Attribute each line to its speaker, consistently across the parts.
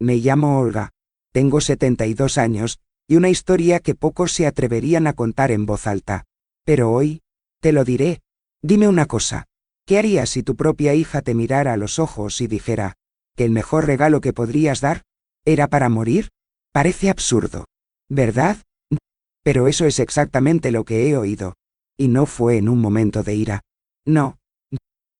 Speaker 1: Me llamo Olga. Tengo 72 años, y una historia que pocos se atreverían a contar en voz alta. Pero hoy, te lo diré. Dime una cosa. ¿Qué harías si tu propia hija te mirara a los ojos y dijera que el mejor regalo que podrías dar era para morir? Parece absurdo, ¿verdad? Pero eso es exactamente lo que he oído. Y no fue en un momento de ira. No.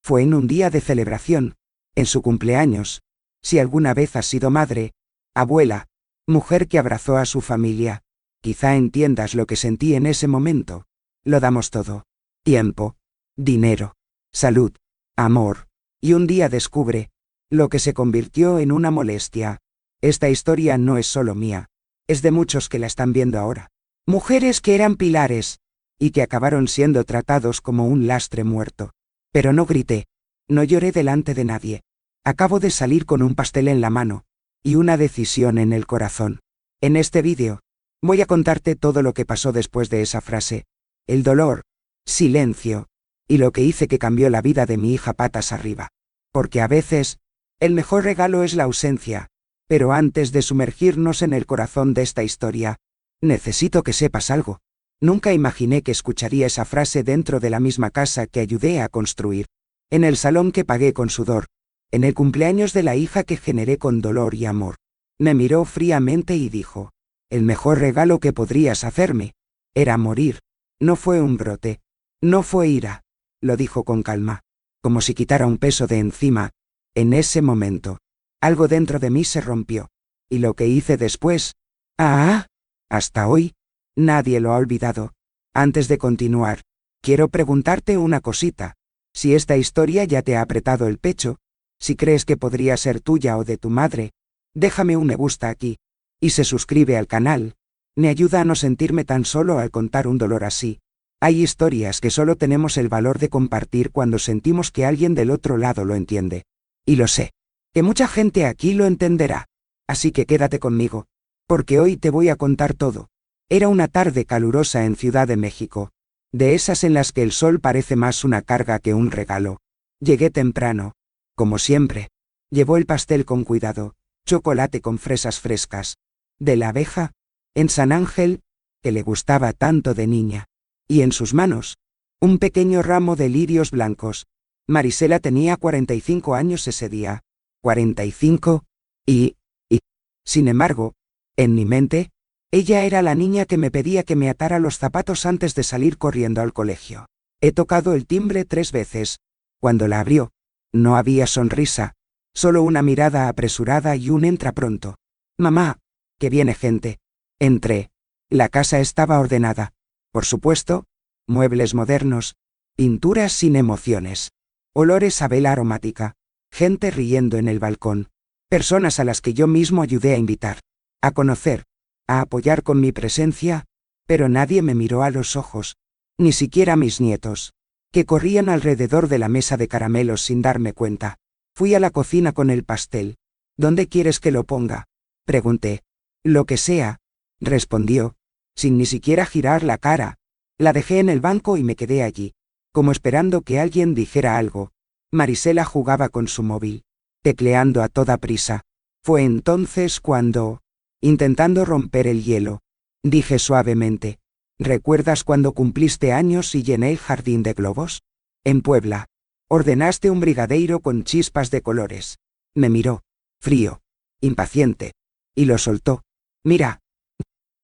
Speaker 1: Fue en un día de celebración, en su cumpleaños. Si alguna vez has sido madre, abuela, mujer que abrazó a su familia, quizá entiendas lo que sentí en ese momento. Lo damos todo. Tiempo, dinero, salud, amor. Y un día descubre lo que se convirtió en una molestia. Esta historia no es solo mía. Es de muchos que la están viendo ahora. Mujeres que eran pilares y que acabaron siendo tratados como un lastre muerto. Pero no grité. No lloré delante de nadie. Acabo de salir con un pastel en la mano y una decisión en el corazón. En este vídeo voy a contarte todo lo que pasó después de esa frase. El dolor, silencio y lo que hice que cambió la vida de mi hija patas arriba. Porque a veces, el mejor regalo es la ausencia. Pero antes de sumergirnos en el corazón de esta historia, necesito que sepas algo. Nunca imaginé que escucharía esa frase dentro de la misma casa que ayudé a construir. En el salón que pagué con sudor. En el cumpleaños de la hija que generé con dolor y amor. Me miró fríamente y dijo: el mejor regalo que podrías hacerme era morir. No fue un brote. No fue ira. Lo dijo con calma. Como si quitara un peso de encima. En ese momento, algo dentro de mí se rompió. Y lo que hice después... hasta hoy, nadie lo ha olvidado. Antes de continuar, quiero preguntarte una cosita. Si esta historia ya te ha apretado el pecho, si crees que podría ser tuya o de tu madre, déjame un me gusta aquí. Y se suscribe al canal. Me ayuda a no sentirme tan solo al contar un dolor así. Hay historias que solo tenemos el valor de compartir cuando sentimos que alguien del otro lado lo entiende. Y lo sé, que mucha gente aquí lo entenderá. Así que quédate conmigo, porque hoy te voy a contar todo. Era una tarde calurosa en Ciudad de México, de esas en las que el sol parece más una carga que un regalo. Llegué temprano, como siempre. Llevó el pastel con cuidado, chocolate con fresas frescas, de la abeja, en San Ángel, que le gustaba tanto de niña, y en sus manos, un pequeño ramo de lirios blancos. Marisela tenía 45 años ese día. 45, y, sin embargo, en mi mente, ella era la niña que me pedía que me atara los zapatos antes de salir corriendo al colegio. He tocado el timbre 3 veces. Cuando la abrió, no había sonrisa, solo una mirada apresurada y un entra pronto. Mamá, que viene gente. Entré. La casa estaba ordenada. Por supuesto, muebles modernos, pinturas sin emociones, olores a vela aromática, gente riendo en el balcón, personas a las que yo mismo ayudé a invitar, a conocer, a apoyar con mi presencia, pero nadie me miró a los ojos, ni siquiera mis nietos, que corrían alrededor de la mesa de caramelos sin darme cuenta. Fui a la cocina con el pastel. ¿Dónde quieres que lo ponga?, pregunté. Lo que sea, respondió, sin ni siquiera girar la cara. La dejé en el banco y me quedé allí, como esperando que alguien dijera algo. Marisela jugaba con su móvil, tecleando a toda prisa. Fue entonces cuando, intentando romper el hielo, dije suavemente: ¿recuerdas cuando cumpliste años y llené el jardín de globos? En Puebla. Ordenaste un brigadeiro con chispas de colores. Me miró, frío, impaciente, y lo soltó. Mira.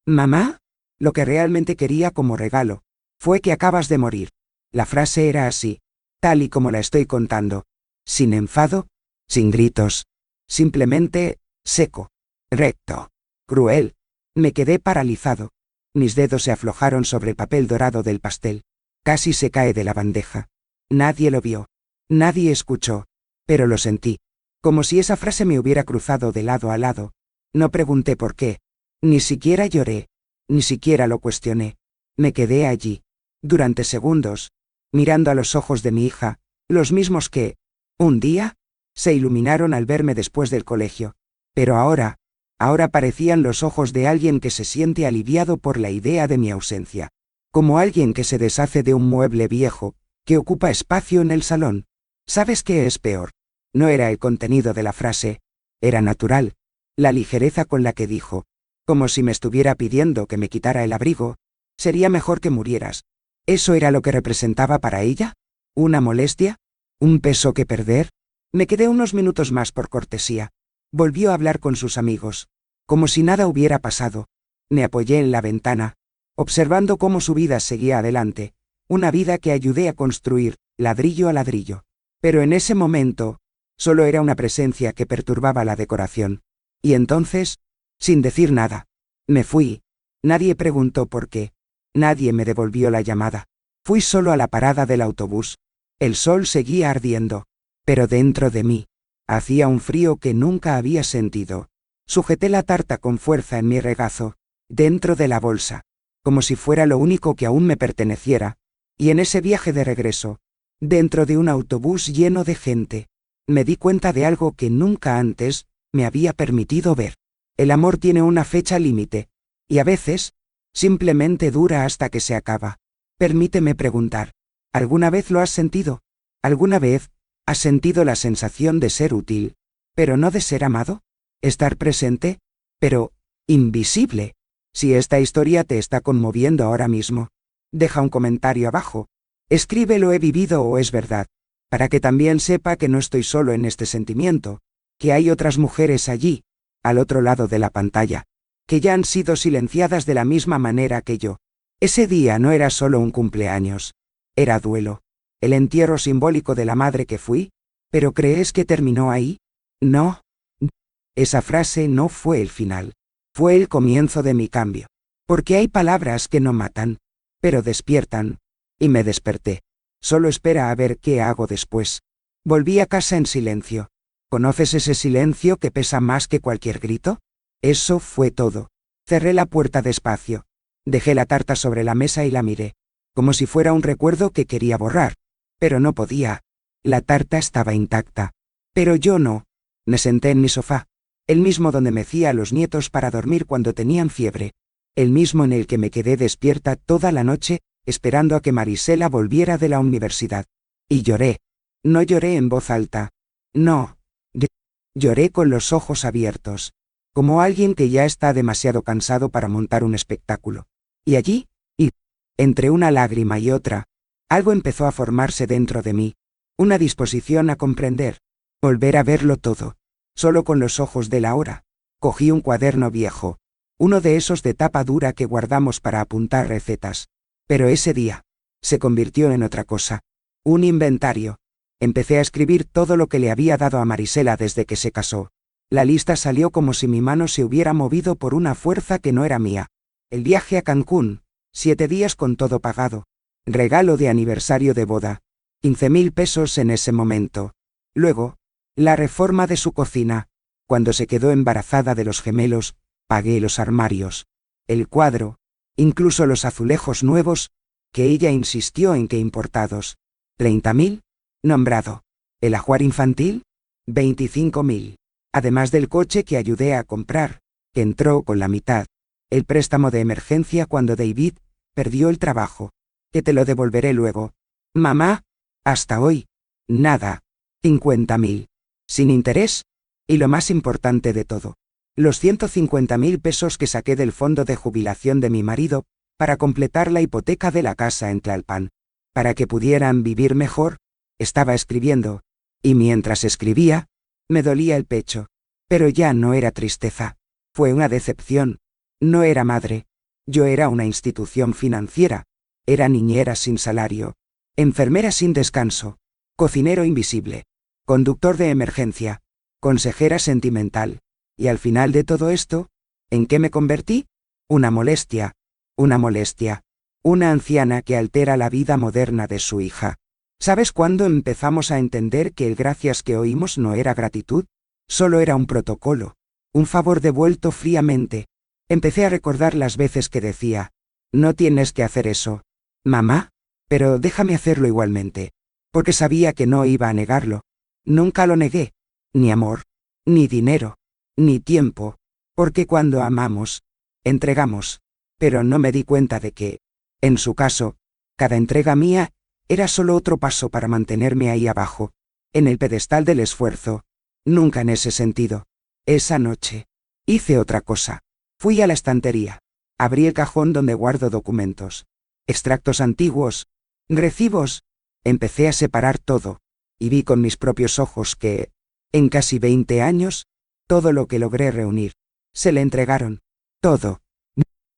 Speaker 1: Mamá, lo que realmente quería como regalo fue que acabas de morir. La frase era así, tal y como la estoy contando. Sin enfado, sin gritos. Simplemente, seco, recto, cruel. Me quedé paralizado. Mis dedos se aflojaron sobre el papel dorado del pastel. Casi se cae de la bandeja. Nadie lo vio. Nadie escuchó. Pero lo sentí. Como si esa frase me hubiera cruzado de lado a lado. No pregunté por qué. Ni siquiera lloré. Ni siquiera lo cuestioné. Me quedé allí, durante segundos, mirando a los ojos de mi hija, los mismos que, un día, se iluminaron al verme después del colegio. Pero ahora parecían los ojos de alguien que se siente aliviado por la idea de mi ausencia. Como alguien que se deshace de un mueble viejo, que ocupa espacio en el salón. ¿Sabes qué es peor? No era el contenido de la frase. Era natural. La ligereza con la que dijo, como si me estuviera pidiendo que me quitara el abrigo, sería mejor que murieras. ¿Eso era lo que representaba para ella? ¿Una molestia? ¿Un peso que perder? Me quedé unos minutos más por cortesía. Volvió a hablar con sus amigos, como si nada hubiera pasado. Me apoyé en la ventana, observando cómo su vida seguía adelante, una vida que ayudé a construir, ladrillo a ladrillo. Pero en ese momento, solo era una presencia que perturbaba la decoración. Y entonces, sin decir nada, me fui. Nadie preguntó por qué. Nadie me devolvió la llamada. Fui solo a la parada del autobús. El sol seguía ardiendo, pero dentro de mí, hacía un frío que nunca había sentido. Sujeté la tarta con fuerza en mi regazo, dentro de la bolsa, como si fuera lo único que aún me perteneciera, y en ese viaje de regreso, dentro de un autobús lleno de gente, me di cuenta de algo que nunca antes me había permitido ver. El amor tiene una fecha límite, y a veces, simplemente dura hasta que se acaba. Permíteme preguntar, ¿alguna vez lo has sentido? ¿Alguna vez has sentido la sensación de ser útil, pero no de ser amado? Estar presente, pero invisible. Si esta historia te está conmoviendo ahora mismo, deja un comentario abajo. Escribe lo he vivido o es verdad, para que también sepa que no estoy solo en este sentimiento, que hay otras mujeres allí, al otro lado de la pantalla, que ya han sido silenciadas de la misma manera que yo. Ese día no era solo un cumpleaños, era duelo, el entierro simbólico de la madre que fui, pero ¿crees que terminó ahí? No. Esa frase no fue el final, fue el comienzo de mi cambio, porque hay palabras que no matan, pero despiertan, y me desperté. Solo espera a ver qué hago después. Volví a casa en silencio. ¿Conoces ese silencio que pesa más que cualquier grito? Eso fue todo. Cerré la puerta despacio. Dejé la tarta sobre la mesa y la miré, como si fuera un recuerdo que quería borrar, pero no podía. La tarta estaba intacta, pero yo no. Me senté en mi sofá, el mismo donde mecía a los nietos para dormir cuando tenían fiebre, el mismo en el que me quedé despierta toda la noche, esperando a que Marisela volviera de la universidad. Y lloré. No lloré en voz alta. No. Lloré con los ojos abiertos, como alguien que ya está demasiado cansado para montar un espectáculo. Y allí, entre una lágrima y otra, algo empezó a formarse dentro de mí, una disposición a comprender, volver a verlo todo, solo con los ojos de la hora. Cogí un cuaderno viejo, uno de esos de tapa dura que guardamos para apuntar recetas. Pero ese día, se convirtió en otra cosa, un inventario. Empecé a escribir todo lo que le había dado a Marisela desde que se casó. La lista salió como si mi mano se hubiera movido por una fuerza que no era mía. El viaje a Cancún, 7 días con todo pagado. Regalo de aniversario de boda. 15.000 pesos en ese momento. Luego, la reforma de su cocina. Cuando se quedó embarazada de los gemelos, pagué los armarios, el cuadro, incluso los azulejos nuevos, que ella insistió en que importados. 30.000. Nombrado. El ajuar infantil, 25.000. Además del coche que ayudé a comprar, que entró con la mitad. El préstamo de emergencia cuando David perdió el trabajo, que te lo devolveré luego. Mamá, hasta hoy, nada. 50.000. Sin interés. Y lo más importante de todo, los 150.000 pesos que saqué del fondo de jubilación de mi marido, para completar la hipoteca de la casa en Tlalpan. Para que pudieran vivir mejor. Estaba escribiendo, y mientras escribía, me dolía el pecho. Pero ya no era tristeza. Fue una decepción. No era madre. Yo era una institución financiera. Era niñera sin salario. Enfermera sin descanso. Cocinero invisible. Conductor de emergencia. Consejera sentimental. Y al final de todo esto, ¿en qué me convertí? Una molestia. Una molestia. Una anciana que altera la vida moderna de su hija. ¿Sabes cuándo empezamos a entender que el gracias que oímos no era gratitud? Solo era un protocolo. Un favor devuelto fríamente. Empecé a recordar las veces que decía, no tienes que hacer eso, mamá, pero déjame hacerlo igualmente. Porque sabía que no iba a negarlo. Nunca lo negué. Ni amor, ni dinero, ni tiempo. Porque cuando amamos, entregamos. Pero no me di cuenta de que, en su caso, cada entrega mía era solo otro paso para mantenerme ahí abajo, en el pedestal del esfuerzo. Nunca en ese sentido. Esa noche, Hice otra cosa. Fui a la estantería. Abrí el cajón donde guardo documentos. Extractos antiguos. Recibos. Empecé a separar todo. Y vi con mis propios ojos que, en casi 20 años, todo lo que logré reunir, se le entregaron. Todo.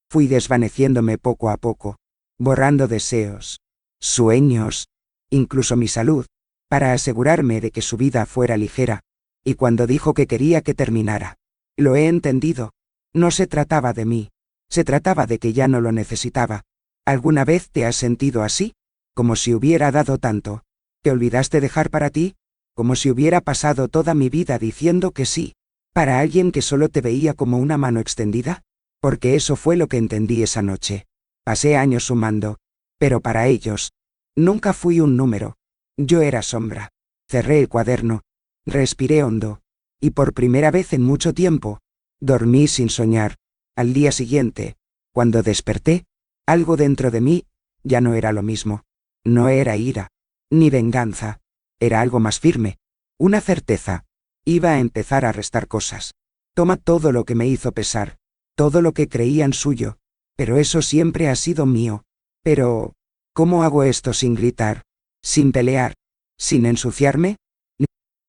Speaker 1: Fui desvaneciéndome poco a poco, borrando deseos, sueños, incluso mi salud, para asegurarme de que su vida fuera ligera, y cuando dijo que quería que terminara, lo he entendido. No se trataba de mí, se trataba de que ya no lo necesitaba. ¿Alguna vez te has sentido así? Como si hubiera dado tanto. ¿Te olvidaste dejar para ti? Como si hubiera pasado toda mi vida diciendo que sí, para alguien que solo te veía como una mano extendida. Porque eso fue lo que entendí esa noche. Pasé años sumando, pero para ellos, nunca fui un número. Yo era sombra. Cerré el cuaderno, respiré hondo, y por primera vez en mucho tiempo, dormí sin soñar. Al día siguiente, cuando desperté, algo dentro de mí ya no era lo mismo. No era ira, ni venganza. Era algo más firme. Una certeza. Iba a empezar a restar cosas. Toma todo lo que me hizo pesar. Todo lo que creían suyo. Pero eso siempre ha sido mío. Pero, ¿cómo hago esto sin gritar? Sin pelear. Sin ensuciarme?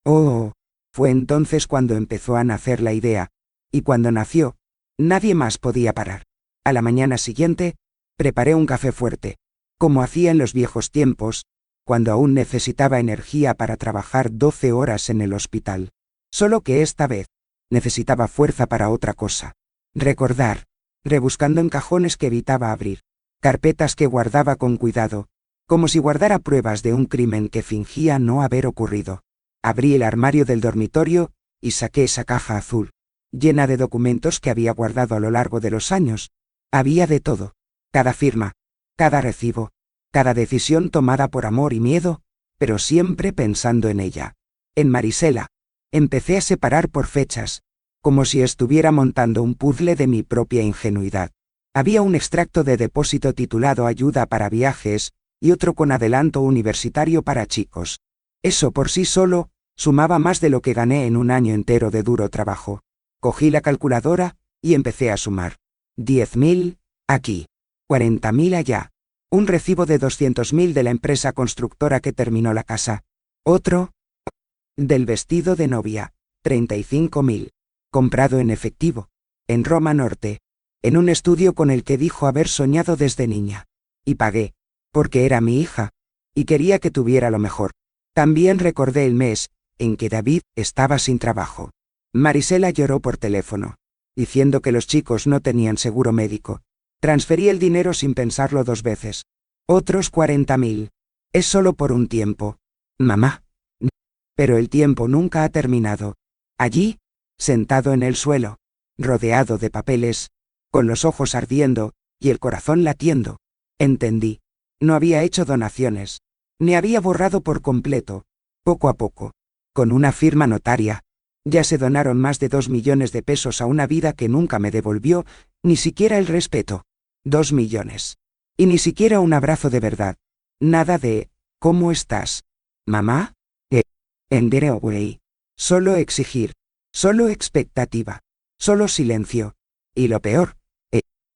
Speaker 1: Oh, fue entonces cuando empezó a nacer la idea. Y cuando nació, nadie más podía parar. A la mañana siguiente, preparé un café fuerte, como hacía en los viejos tiempos, cuando aún necesitaba energía para trabajar 12 horas en el hospital. Solo que esta vez, necesitaba fuerza para otra cosa. Recordar, rebuscando en cajones que evitaba abrir, carpetas que guardaba con cuidado, como si guardara pruebas de un crimen que fingía no haber ocurrido. Abrí el armario del dormitorio y saqué esa caja azul, llena de documentos que había guardado a lo largo de los años. Había de todo, cada firma, cada recibo, cada decisión tomada por amor y miedo, pero siempre pensando en ella. En Marisela. Empecé a separar por fechas, como si estuviera montando un puzzle de mi propia ingenuidad. Había un extracto de depósito titulado Ayuda para viajes y otro con adelanto universitario para chicos. Eso por sí solo sumaba más de lo que gané en un año entero de duro trabajo. Cogí la calculadora y empecé a sumar. 10.000, aquí. 40.000 allá. Un recibo de 200.000 de la empresa constructora que terminó la casa. Otro del vestido de novia. 35.000. Comprado en efectivo. En Roma Norte. En un estudio con el que dijo haber soñado desde niña. Y pagué. Porque era mi hija. Y quería que tuviera lo mejor. También recordé el mes en que David estaba sin trabajo. Marisela lloró por teléfono, diciendo que los chicos no tenían seguro médico. Transferí el dinero sin pensarlo 2 veces. Otros 40.000. Es solo por un tiempo. Mamá. Pero el tiempo nunca ha terminado. Allí, sentado en el suelo, rodeado de papeles, con los ojos ardiendo y el corazón latiendo, entendí. No había hecho donaciones. Ni había borrado por completo. Poco a poco, con una firma notaria, ya se donaron más de 2 millones de pesos a una vida que nunca me devolvió, ni siquiera el respeto. 2 millones. Y ni siquiera un abrazo de verdad. Nada de, ¿cómo estás, mamá? Güey. Solo exigir. Solo expectativa. Solo silencio. Y lo peor,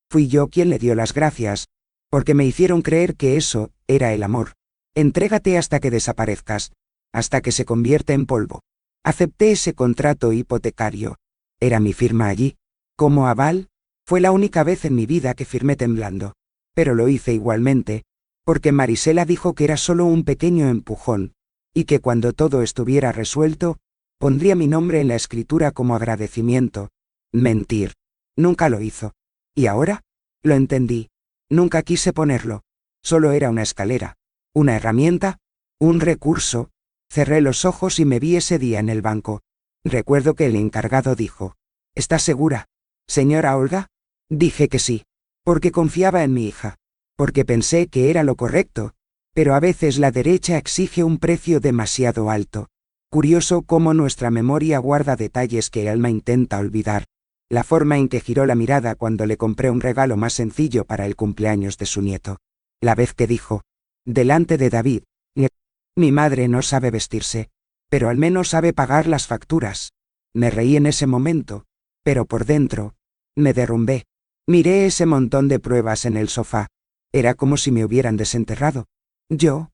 Speaker 1: fui yo quien le dio las gracias, porque me hicieron creer que eso era el amor. Entrégate hasta que desaparezcas, hasta que se convierte en polvo. Acepté ese contrato hipotecario. Era mi firma allí. Como aval, fue la única vez en mi vida que firmé temblando. Pero lo hice igualmente, porque Marisela dijo que era solo un pequeño empujón, y que cuando todo estuviera resuelto, pondría mi nombre en la escritura como agradecimiento. Mentir. Nunca lo hizo. ¿Y ahora? Lo entendí. Nunca quise ponerlo. Solo era una escalera, una herramienta, un recurso. Cerré los ojos y me vi ese día en el banco. Recuerdo que el encargado dijo: ¿Estás segura, señora Olga? Dije que sí, porque confiaba en mi hija, porque pensé que era lo correcto, pero a veces la derecha exige un precio demasiado alto. Curioso cómo nuestra memoria guarda detalles que el alma intenta olvidar. La forma en que giró la mirada cuando le compré un regalo más sencillo para el cumpleaños de su nieto. La vez que dijo, delante de David: mi madre no sabe vestirse, pero al menos sabe pagar las facturas. Me reí en ese momento, Pero por dentro, me derrumbé. Miré ese montón de pruebas en el sofá. Era como si me hubieran desenterrado. Yo,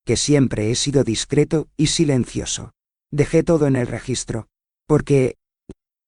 Speaker 1: que siempre he sido discreto y silencioso. Dejé todo en el registro. Porque,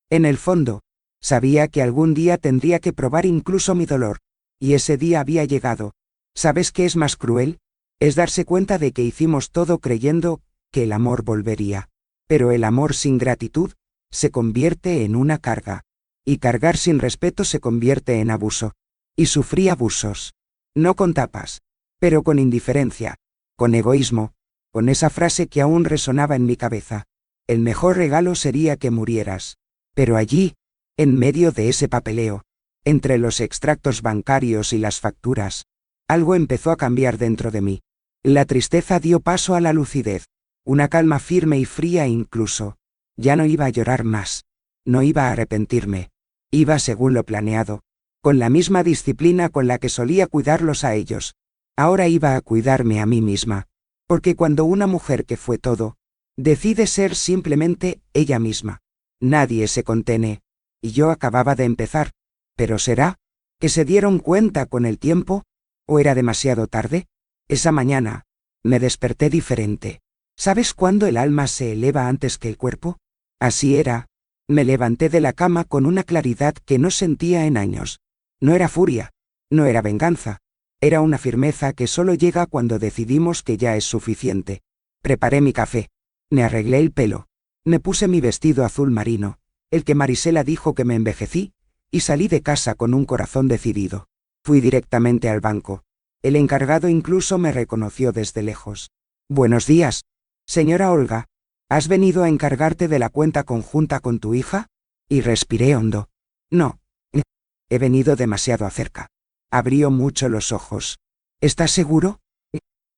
Speaker 1: en el fondo, sabía que algún día tendría que probar incluso mi dolor. Y ese día había llegado. ¿Sabes qué es más cruel? Es darse cuenta de que hicimos todo creyendo que el amor volvería. Pero el amor sin gratitud se convierte en una carga. Y cargar sin respeto se convierte en abuso. Y sufrí abusos. No con tapas, pero con indiferencia, con egoísmo, con esa frase que aún resonaba en mi cabeza. El mejor regalo sería que murieras. Pero allí, en medio de ese papeleo, entre los extractos bancarios y las facturas, algo empezó a cambiar dentro de mí. La tristeza dio paso a la lucidez, una calma firme y fría incluso. Ya no iba a llorar más. No iba a arrepentirme. Iba según lo planeado, con la misma disciplina con la que solía cuidarlos a ellos. Ahora iba a cuidarme a mí misma. Porque cuando una mujer que fue todo, decide ser simplemente ella misma, nadie se contene. Y yo acababa de empezar. ¿Pero será que se dieron cuenta con el tiempo? ¿O era demasiado tarde? Esa mañana, me desperté diferente. ¿Sabes cuándo el alma se eleva antes que el cuerpo? Así era. Me levanté de la cama con una claridad que no sentía en años. No era furia, no era venganza. Era una firmeza que solo llega cuando decidimos que ya es suficiente. Preparé mi café. Me arreglé el pelo. Me puse mi vestido azul marino, el que Marisela dijo que me envejecí, y salí de casa con un corazón decidido. Fui directamente al banco. El encargado incluso me reconoció desde lejos. Buenos días, señora Olga. ¿Has venido a encargarte de la cuenta conjunta con tu hija? Y respiré hondo. No. He venido demasiado cerca. Abrió mucho los ojos. ¿Estás seguro?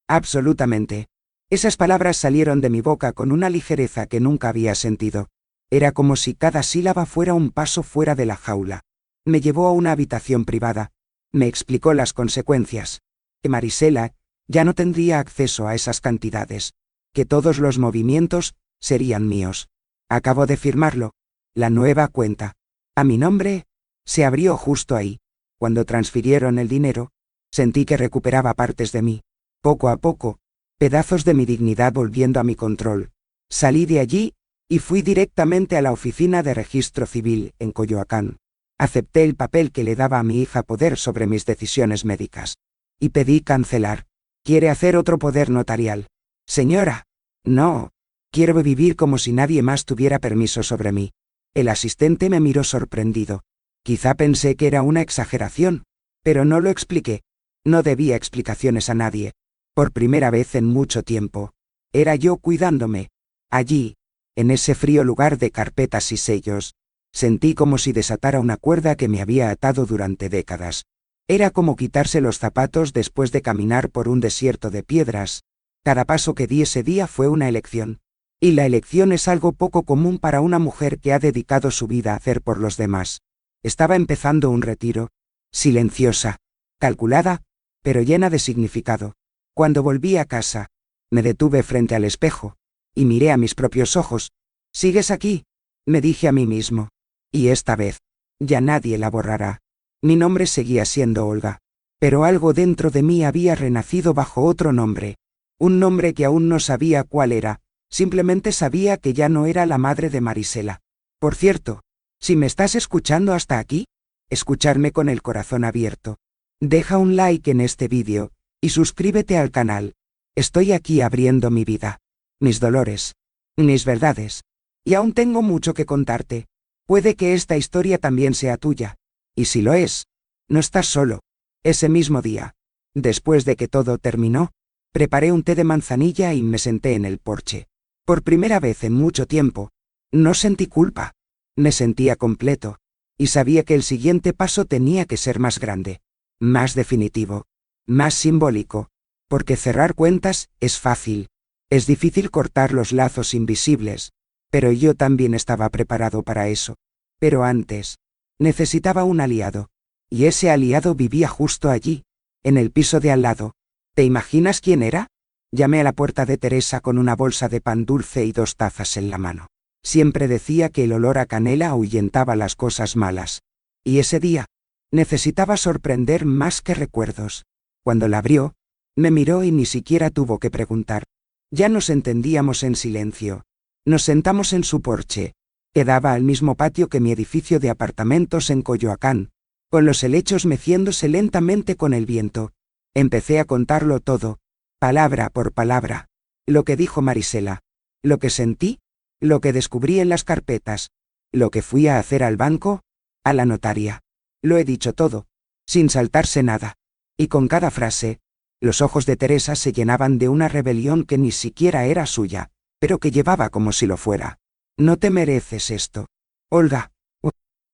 Speaker 1: Absolutamente. Esas palabras salieron de mi boca con una ligereza que nunca había sentido. Era como si cada sílaba fuera un paso fuera de la jaula. Me llevó a una habitación privada. Me explicó las consecuencias. Que Marisela ya no tendría acceso a esas cantidades. Que todos los movimientos serían míos. Acabo de firmarlo. La nueva cuenta, a mi nombre, se abrió justo ahí. Cuando transfirieron el dinero, sentí que recuperaba partes de mí. Poco a poco, pedazos de mi dignidad volviendo a mi control. Salí de allí y fui directamente a la oficina de registro civil en Coyoacán. Acepté el papel que le daba a mi hija poder sobre mis decisiones médicas. Y pedí cancelar. ¿Quiere hacer otro poder notarial? Señora. No. Quiero vivir como si nadie más tuviera permiso sobre mí. El asistente me miró sorprendido. Quizá pensé que era una exageración, pero no lo expliqué. No debía explicaciones a nadie. Por primera vez en mucho tiempo. Era yo cuidándome. Allí, en ese frío lugar de carpetas y sellos, sentí como si desatara una cuerda que me había atado durante décadas. Era como quitarse los zapatos después de caminar por un desierto de piedras. Cada paso que di ese día fue una elección. Y la elección es algo poco común para una mujer que ha dedicado su vida a hacer por los demás. Estaba empezando un retiro. Silenciosa, calculada, pero llena de significado. Cuando volví a casa, me detuve frente al espejo, y miré a mis propios ojos. ¿Sigues aquí?, me dije a mí mismo. Y esta vez, ya nadie la borrará. Mi nombre seguía siendo Olga, pero algo dentro de mí había renacido bajo otro nombre. Un nombre que aún no sabía cuál era, simplemente sabía que ya no era la madre de Marisela. Por cierto, si me estás escuchando hasta aquí, escucharme con el corazón abierto. Deja un like en este vídeo, y suscríbete al canal. Estoy aquí abriendo mi vida, mis dolores, mis verdades. Y aún tengo mucho que contarte. Puede que esta historia también sea tuya. Y si lo es, no estás solo. Ese mismo día, después de que todo terminó, preparé un té de manzanilla y me senté en el porche. Por primera vez en mucho tiempo, no sentí culpa. Me sentía completo, y sabía que el siguiente paso tenía que ser más grande, más definitivo, más simbólico, porque cerrar cuentas es fácil. Es difícil cortar los lazos invisibles, pero yo también estaba preparado para eso. Pero antes, necesitaba un aliado, y ese aliado vivía justo allí, en el piso de al lado. ¿Te imaginas quién era? Llamé a la puerta de Teresa con una bolsa de pan dulce y 2 tazas en la mano. Siempre decía que el olor a canela ahuyentaba las cosas malas. Y ese día, necesitaba sorprender más que recuerdos. Cuando la abrió, me miró y ni siquiera tuvo que preguntar. Ya nos entendíamos en silencio. Nos sentamos en su porche, que daba al mismo patio que mi edificio de apartamentos en Coyoacán, con los helechos meciéndose lentamente con el viento. Empecé a contarlo todo, palabra por palabra. Lo que dijo Marisela, lo que sentí, lo que descubrí en las carpetas, lo que fui a hacer al banco, a la notaria. Lo he dicho todo, sin saltarse nada. Y con cada frase, los ojos de Teresa se llenaban de una rebelión que ni siquiera era suya, pero que llevaba como si lo fuera. No te mereces esto, Olga.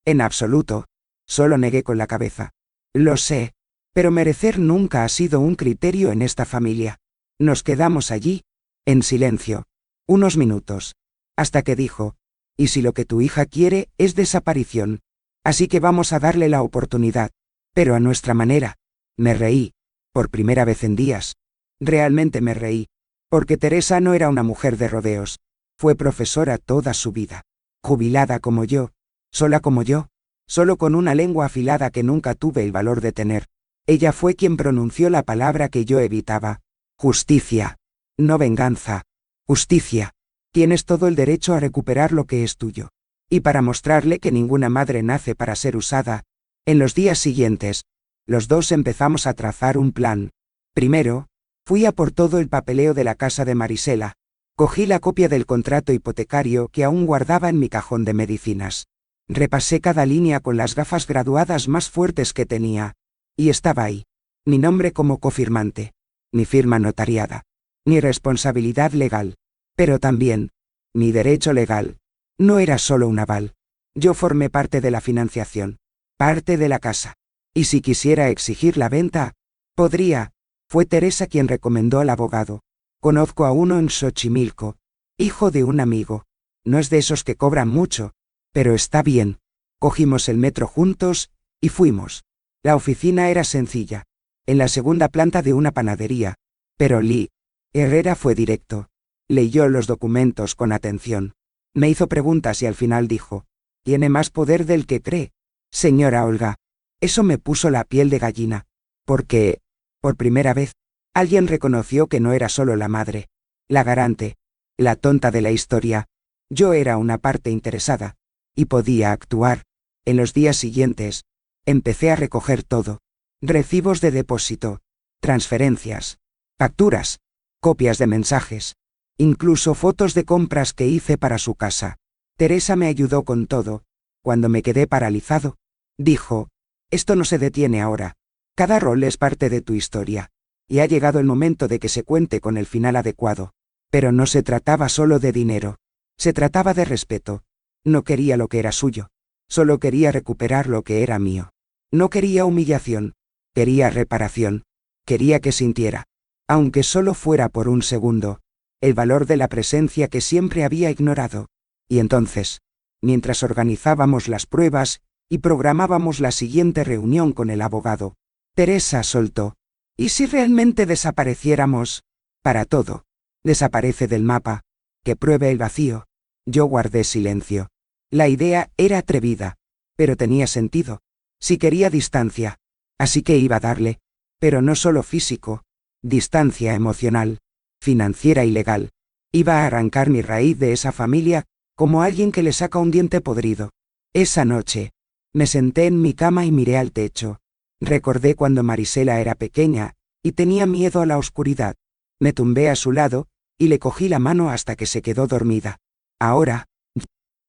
Speaker 1: En absoluto. Solo negué con la cabeza. Lo sé, pero merecer nunca ha sido un criterio en esta familia. Nos quedamos allí, en silencio, unos minutos, hasta que dijo, ¿y si lo que tu hija quiere es desaparición? Así que vamos a darle la oportunidad, pero a nuestra manera. Me reí, por primera vez en días. Realmente me reí, porque Teresa no era una mujer de rodeos. Fue profesora toda su vida, jubilada como yo, sola como yo, solo con una lengua afilada que nunca tuve el valor de tener. Ella fue quien pronunció la palabra que yo evitaba. Justicia. No venganza. Justicia. Tienes todo el derecho a recuperar lo que es tuyo. Y para mostrarle que ninguna madre nace para ser usada, en los días siguientes, los dos empezamos a trazar un plan. Primero, fui a por todo el papeleo de la casa de Marisela. Cogí la copia del contrato hipotecario que aún guardaba en mi cajón de medicinas. Repasé cada línea con las gafas graduadas más fuertes que tenía. Y estaba ahí. Mi nombre como cofirmante. Mi firma notariada. Mi responsabilidad legal. Pero también, mi derecho legal. No era solo un aval. Yo formé parte de la financiación. Parte de la casa. Y si quisiera exigir la venta, podría. Fue Teresa quien recomendó al abogado. Conozco a uno en Xochimilco. Hijo de un amigo. No es de esos que cobran mucho. Pero está bien. Cogimos el metro juntos, y fuimos. La oficina era sencilla. En la segunda planta de una panadería. Pero Lee Herrera fue directo. Leyó los documentos con atención. Me hizo preguntas y al final dijo, «Tiene más poder del que cree, señora Olga». Eso me puso la piel de gallina. Porque, por primera vez, alguien reconoció que no era solo la madre, la garante, la tonta de la historia. Yo era una parte interesada. Y podía actuar. En los días siguientes, empecé a recoger todo. Recibos de depósito, transferencias, facturas, copias de mensajes, incluso fotos de compras que hice para su casa. Teresa me ayudó con todo. Cuando me quedé paralizado, dijo, «Esto no se detiene ahora. Cada rol es parte de tu historia. Y ha llegado el momento de que se cuente con el final adecuado». Pero no se trataba solo de dinero. Se trataba de respeto. No quería lo que era suyo. Solo quería recuperar lo que era mío. No quería humillación. Quería reparación. Quería que sintiera, aunque solo fuera por un segundo, el valor de la presencia que siempre había ignorado. Y entonces, mientras organizábamos las pruebas y programábamos la siguiente reunión con el abogado, Teresa soltó, «¿Y si realmente desapareciéramos? Para todo. Desaparece del mapa. Que pruebe el vacío». Yo guardé silencio. La idea era atrevida, pero tenía sentido. Si quería distancia, así que iba a darle, pero no solo físico, distancia emocional, financiera y legal. Iba a arrancar mi raíz de esa familia, como alguien que le saca un diente podrido. Esa noche, me senté en mi cama y miré al techo. Recordé cuando Marisela era pequeña, y tenía miedo a la oscuridad. Me tumbé a su lado, y le cogí la mano hasta que se quedó dormida. Ahora,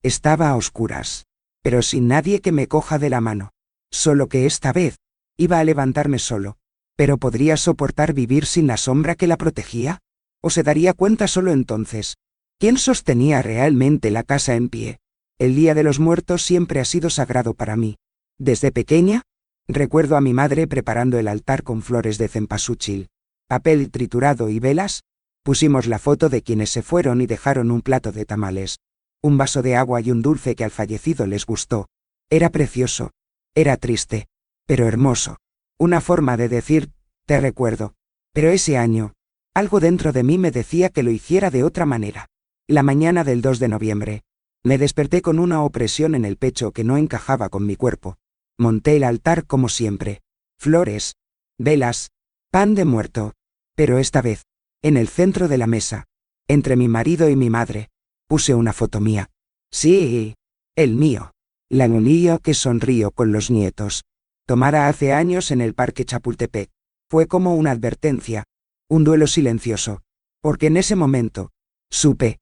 Speaker 1: estaba a oscuras, pero sin nadie que me coja de la mano. Solo que esta vez, iba a levantarme solo. ¿Pero podría soportar vivir sin la sombra que la protegía? ¿O se daría cuenta solo entonces? ¿Quién sostenía realmente la casa en pie? El Día de los Muertos siempre ha sido sagrado para mí. Desde pequeña, recuerdo a mi madre preparando el altar con flores de cempasúchil, papel triturado y velas. Pusimos la foto de quienes se fueron y dejaron un plato de tamales, un vaso de agua y un dulce que al fallecido les gustó. Era precioso. Era triste, pero hermoso. Una forma de decir, te recuerdo. Pero ese año, algo dentro de mí me decía que lo hiciera de otra manera. La mañana del 2 de noviembre, Me desperté con una opresión en el pecho que no encajaba con mi cuerpo. Monté el altar como siempre. Flores, velas, pan de muerto. Pero esta vez, en el centro de la mesa, entre mi marido y mi madre, puse una foto mía. Sí, el mío. La niña que sonrío con los nietos. Tomada hace años en el Parque Chapultepec. Fue como una advertencia, un duelo silencioso, porque en ese momento, supe,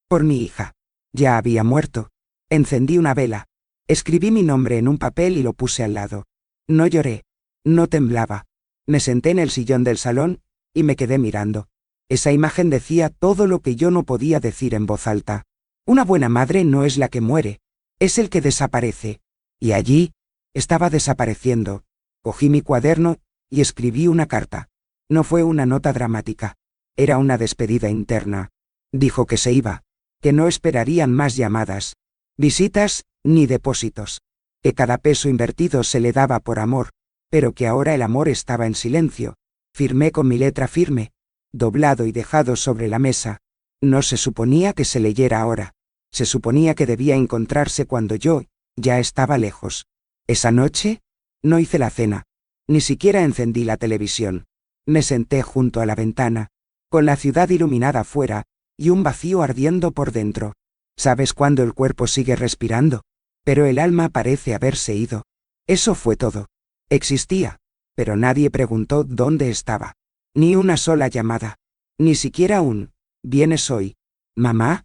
Speaker 1: por mi hija. Ya había muerto. Encendí una vela. Escribí mi nombre en un papel y lo puse al lado. No lloré. No temblaba. Me senté en el sillón del salón, y me quedé mirando. Esa imagen decía todo lo que yo no podía decir en voz alta. Una buena madre no es la que muere, es el que desaparece. Y allí, estaba desapareciendo. Cogí mi cuaderno, y escribí una carta. No fue una nota dramática. Era una despedida interna. Dijo que se iba, que no esperarían más llamadas, visitas, ni depósitos. Que cada peso invertido se le daba por amor, pero que ahora el amor estaba en silencio. Firmé con mi letra firme, doblado y dejado sobre la mesa. No se suponía que se leyera ahora. Se suponía que debía encontrarse cuando yo, ya estaba lejos. Esa noche, no hice la cena. Ni siquiera encendí la televisión. Me senté junto a la ventana, con la ciudad iluminada afuera, y un vacío ardiendo por dentro. ¿Sabes cuándo el cuerpo sigue respirando? Pero el alma parece haberse ido. Eso fue todo. Existía, pero nadie preguntó dónde estaba. Ni una sola llamada. Ni siquiera un «¿Vienes hoy, mamá?»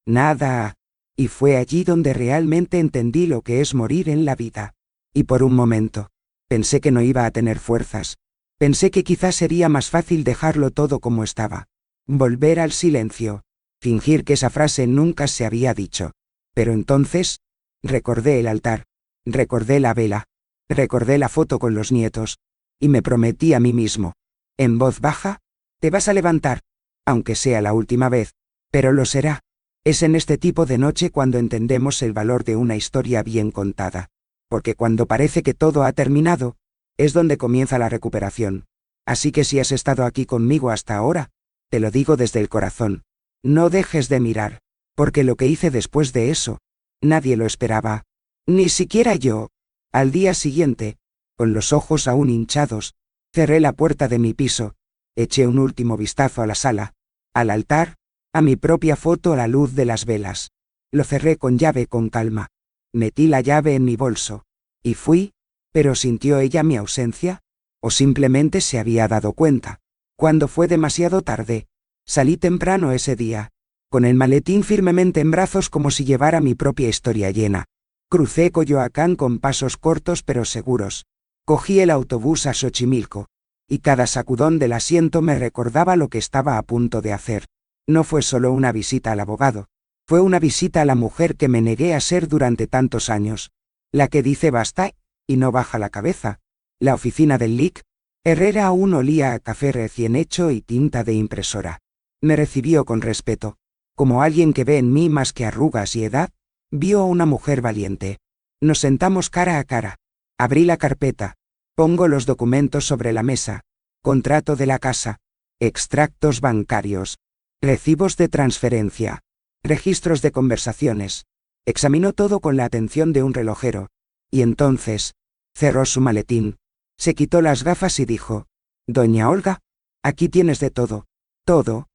Speaker 1: Nada. Y fue allí donde realmente entendí lo que es morir en la vida. Y por un momento, pensé que no iba a tener fuerzas. Pensé que quizás sería más fácil dejarlo todo como estaba. Volver al silencio. Fingir que esa frase nunca se había dicho. Pero entonces, recordé el altar. Recordé la vela. Recordé la foto con los nietos. Y me prometí a mí mismo, en voz baja, te vas a levantar, aunque sea la última vez, pero lo será. Es en este tipo de noche cuando entendemos el valor de una historia bien contada. Porque cuando parece que todo ha terminado, es donde comienza la recuperación. Así que si has estado aquí conmigo hasta ahora, te lo digo desde el corazón, no dejes de mirar, porque lo que hice después de eso, nadie lo esperaba. Ni siquiera yo. Al día siguiente, con los ojos aún hinchados, cerré la puerta de mi piso, eché un último vistazo a la sala, al altar, a mi propia foto a la luz de las velas. Lo cerré con llave con calma. Metí la llave en mi bolso. Y fui, pero ¿sintió ella mi ausencia? ¿O simplemente se había dado cuenta? Cuando fue demasiado tarde, salí temprano ese día, con el maletín firmemente en brazos como si llevara mi propia historia llena. Crucé Coyoacán con pasos cortos pero seguros. Cogí el autobús a Xochimilco, y cada sacudón del asiento me recordaba lo que estaba a punto de hacer. No fue solo una visita al abogado, fue una visita a la mujer que me negué a ser durante tantos años. La que dice basta, y no baja la cabeza. La oficina del LIC. Herrera aún olía a café recién hecho y tinta de impresora. Me recibió con respeto, como alguien que ve en mí más que arrugas y edad, vio a una mujer valiente. Nos sentamos cara a cara. Abrí la carpeta. Pongo los documentos sobre la mesa. Contrato de la casa. Extractos bancarios. Recibos de transferencia. Registros de conversaciones. Examinó todo con la atención de un relojero. Y entonces, cerró su maletín. Se quitó las gafas y dijo: «Doña Olga, aquí tienes de todo. Todo.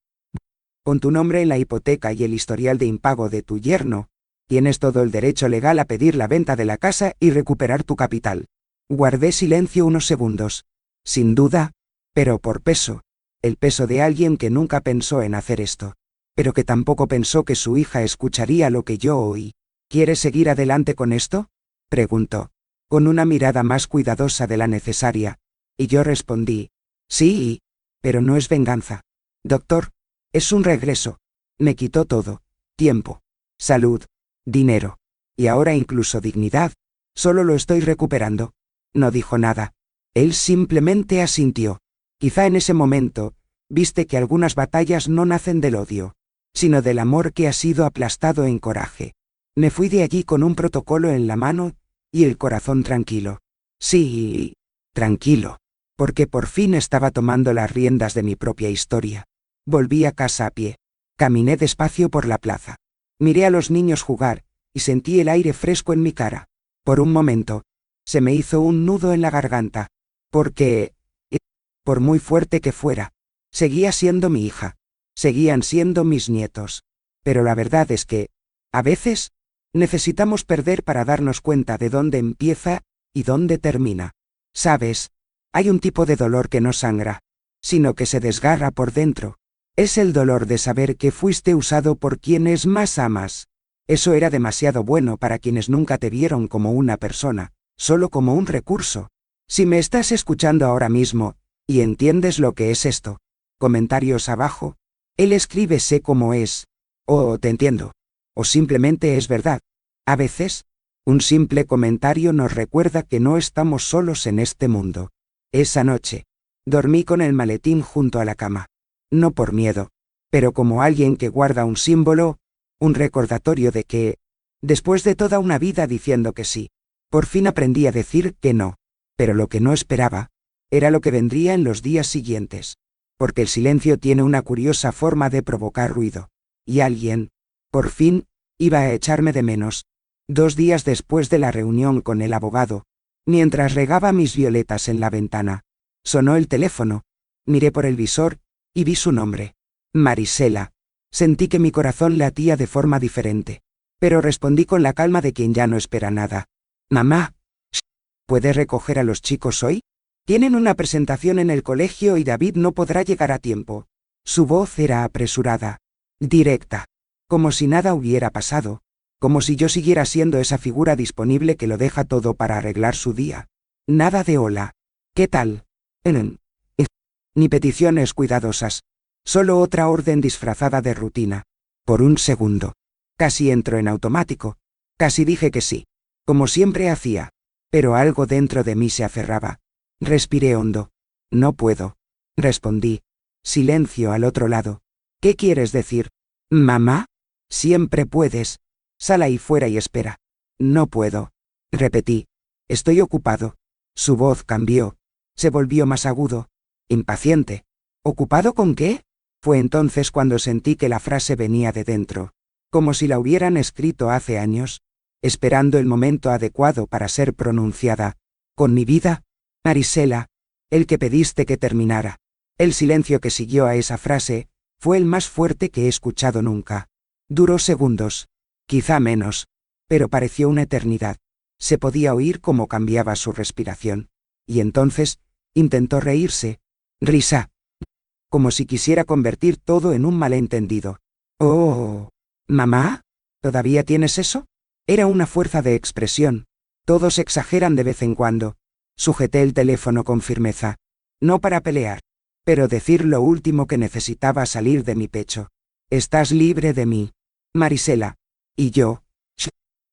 Speaker 1: Con tu nombre en la hipoteca y el historial de impago de tu yerno, tienes todo el derecho legal a pedir la venta de la casa y recuperar tu capital». Guardé silencio unos segundos. Sin duda, pero por peso. El peso de alguien que nunca pensó en hacer esto. Pero que tampoco pensó que su hija escucharía lo que yo oí. ¿Quieres seguir adelante con esto?, preguntó, con una mirada más cuidadosa de la necesaria. Y yo respondí: sí, pero no es venganza. Doctor, es un regreso. Me quitó todo. Tiempo, salud, dinero. Y ahora incluso dignidad. Solo lo estoy recuperando. No dijo nada. Él simplemente asintió. Quizá en ese momento, viste que algunas batallas no nacen del odio, sino del amor que ha sido aplastado en coraje. Me fui de allí con un protocolo en la mano, y el corazón tranquilo. Sí, tranquilo, porque por fin estaba tomando las riendas de mi propia historia. Volví a casa a pie. Caminé despacio por la plaza. Miré a los niños jugar, y sentí el aire fresco en mi cara. Por un momento, se me hizo un nudo en la garganta, porque, por muy fuerte que fuera, seguía siendo mi hija, seguían siendo mis nietos. Pero la verdad es que, a veces, necesitamos perder para darnos cuenta de dónde empieza y dónde termina. ¿Sabes? Hay un tipo de dolor que no sangra, sino que se desgarra por dentro. Es el dolor de saber que fuiste usado por quienes más amas. Eso era demasiado bueno para quienes nunca te vieron como una persona, solo como un recurso. Si me estás escuchando ahora mismo, y entiendes lo que es esto, comentarios abajo. Él escribe sé cómo es. O te entiendo. O simplemente es verdad. A veces, un simple comentario nos recuerda que no estamos solos en este mundo. Esa noche, dormí con el maletín junto a la cama. No por miedo, pero como alguien que guarda un símbolo, un recordatorio de que, después de toda una vida diciendo que sí, por fin aprendí a decir que no. Pero lo que no esperaba, era lo que vendría en los días siguientes. Porque el silencio tiene una curiosa forma de provocar ruido. Y alguien, por fin, iba a echarme de menos. 2 días después de la reunión con el abogado, mientras regaba mis violetas en la ventana, sonó el teléfono. Miré por el visor, y vi su nombre. Marisela. Sentí que mi corazón latía de forma diferente. Pero respondí con la calma de quien ya no espera nada. Mamá, ¿puedes recoger a los chicos hoy? Tienen una presentación en el colegio y David no podrá llegar a tiempo. Su voz era apresurada, directa, como si nada hubiera pasado, como si yo siguiera siendo esa figura disponible que lo deja todo para arreglar su día. Nada de hola. ¿Qué tal? Ni peticiones cuidadosas. Solo otra orden disfrazada de rutina. Por un segundo. Casi entró en automático. Casi dije que sí. Como siempre hacía. Pero algo dentro de mí se aferraba. Respiré hondo. No puedo. Respondí. Silencio al otro lado. ¿Qué quieres decir? ¿Mamá? Siempre puedes. Sal ahí fuera y espera. No puedo. Repetí. Estoy ocupado. Su voz cambió. Se volvió más agudo. Impaciente. ¿Ocupado con qué? Fue entonces cuando sentí que la frase venía de dentro, como si la hubieran escrito hace años, esperando el momento adecuado para ser pronunciada. ¿Con mi vida? Marisela, el que pediste que terminara. El silencio que siguió a esa frase fue el más fuerte que he escuchado nunca. Duró segundos, quizá menos, pero pareció una eternidad. Se podía oír cómo cambiaba su respiración. Y entonces, intentó reírse. Risa. Como si quisiera convertir todo en un malentendido. Oh, ¿mamá? ¿Todavía tienes eso? Era una fuerza de expresión. Todos exageran de vez en cuando. Sujeté el teléfono con firmeza. No para pelear, pero decir lo último que necesitaba salir de mi pecho. Estás libre de mí, Marisela. Y yo,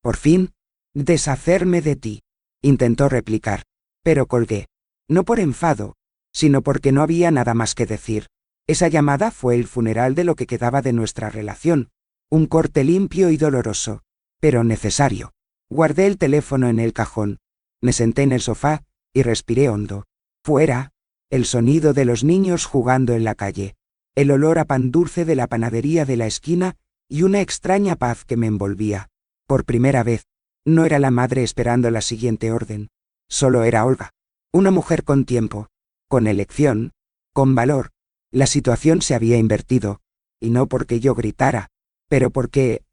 Speaker 1: por fin, deshacerme de ti. Intentó replicar, pero colgué. No por enfado, sino porque no había nada más que decir. Esa llamada fue el funeral de lo que quedaba de nuestra relación. Un corte limpio y doloroso, pero necesario. Guardé el teléfono en el cajón. Me senté en el sofá y respiré hondo. Fuera, el sonido de los niños jugando en la calle, el olor a pan dulce de la panadería de la esquina y una extraña paz que me envolvía. Por primera vez, no era la madre esperando la siguiente orden. Solo era Olga. Una mujer con tiempo, con elección, con valor. La situación se había invertido, y no porque yo gritara, pero porque...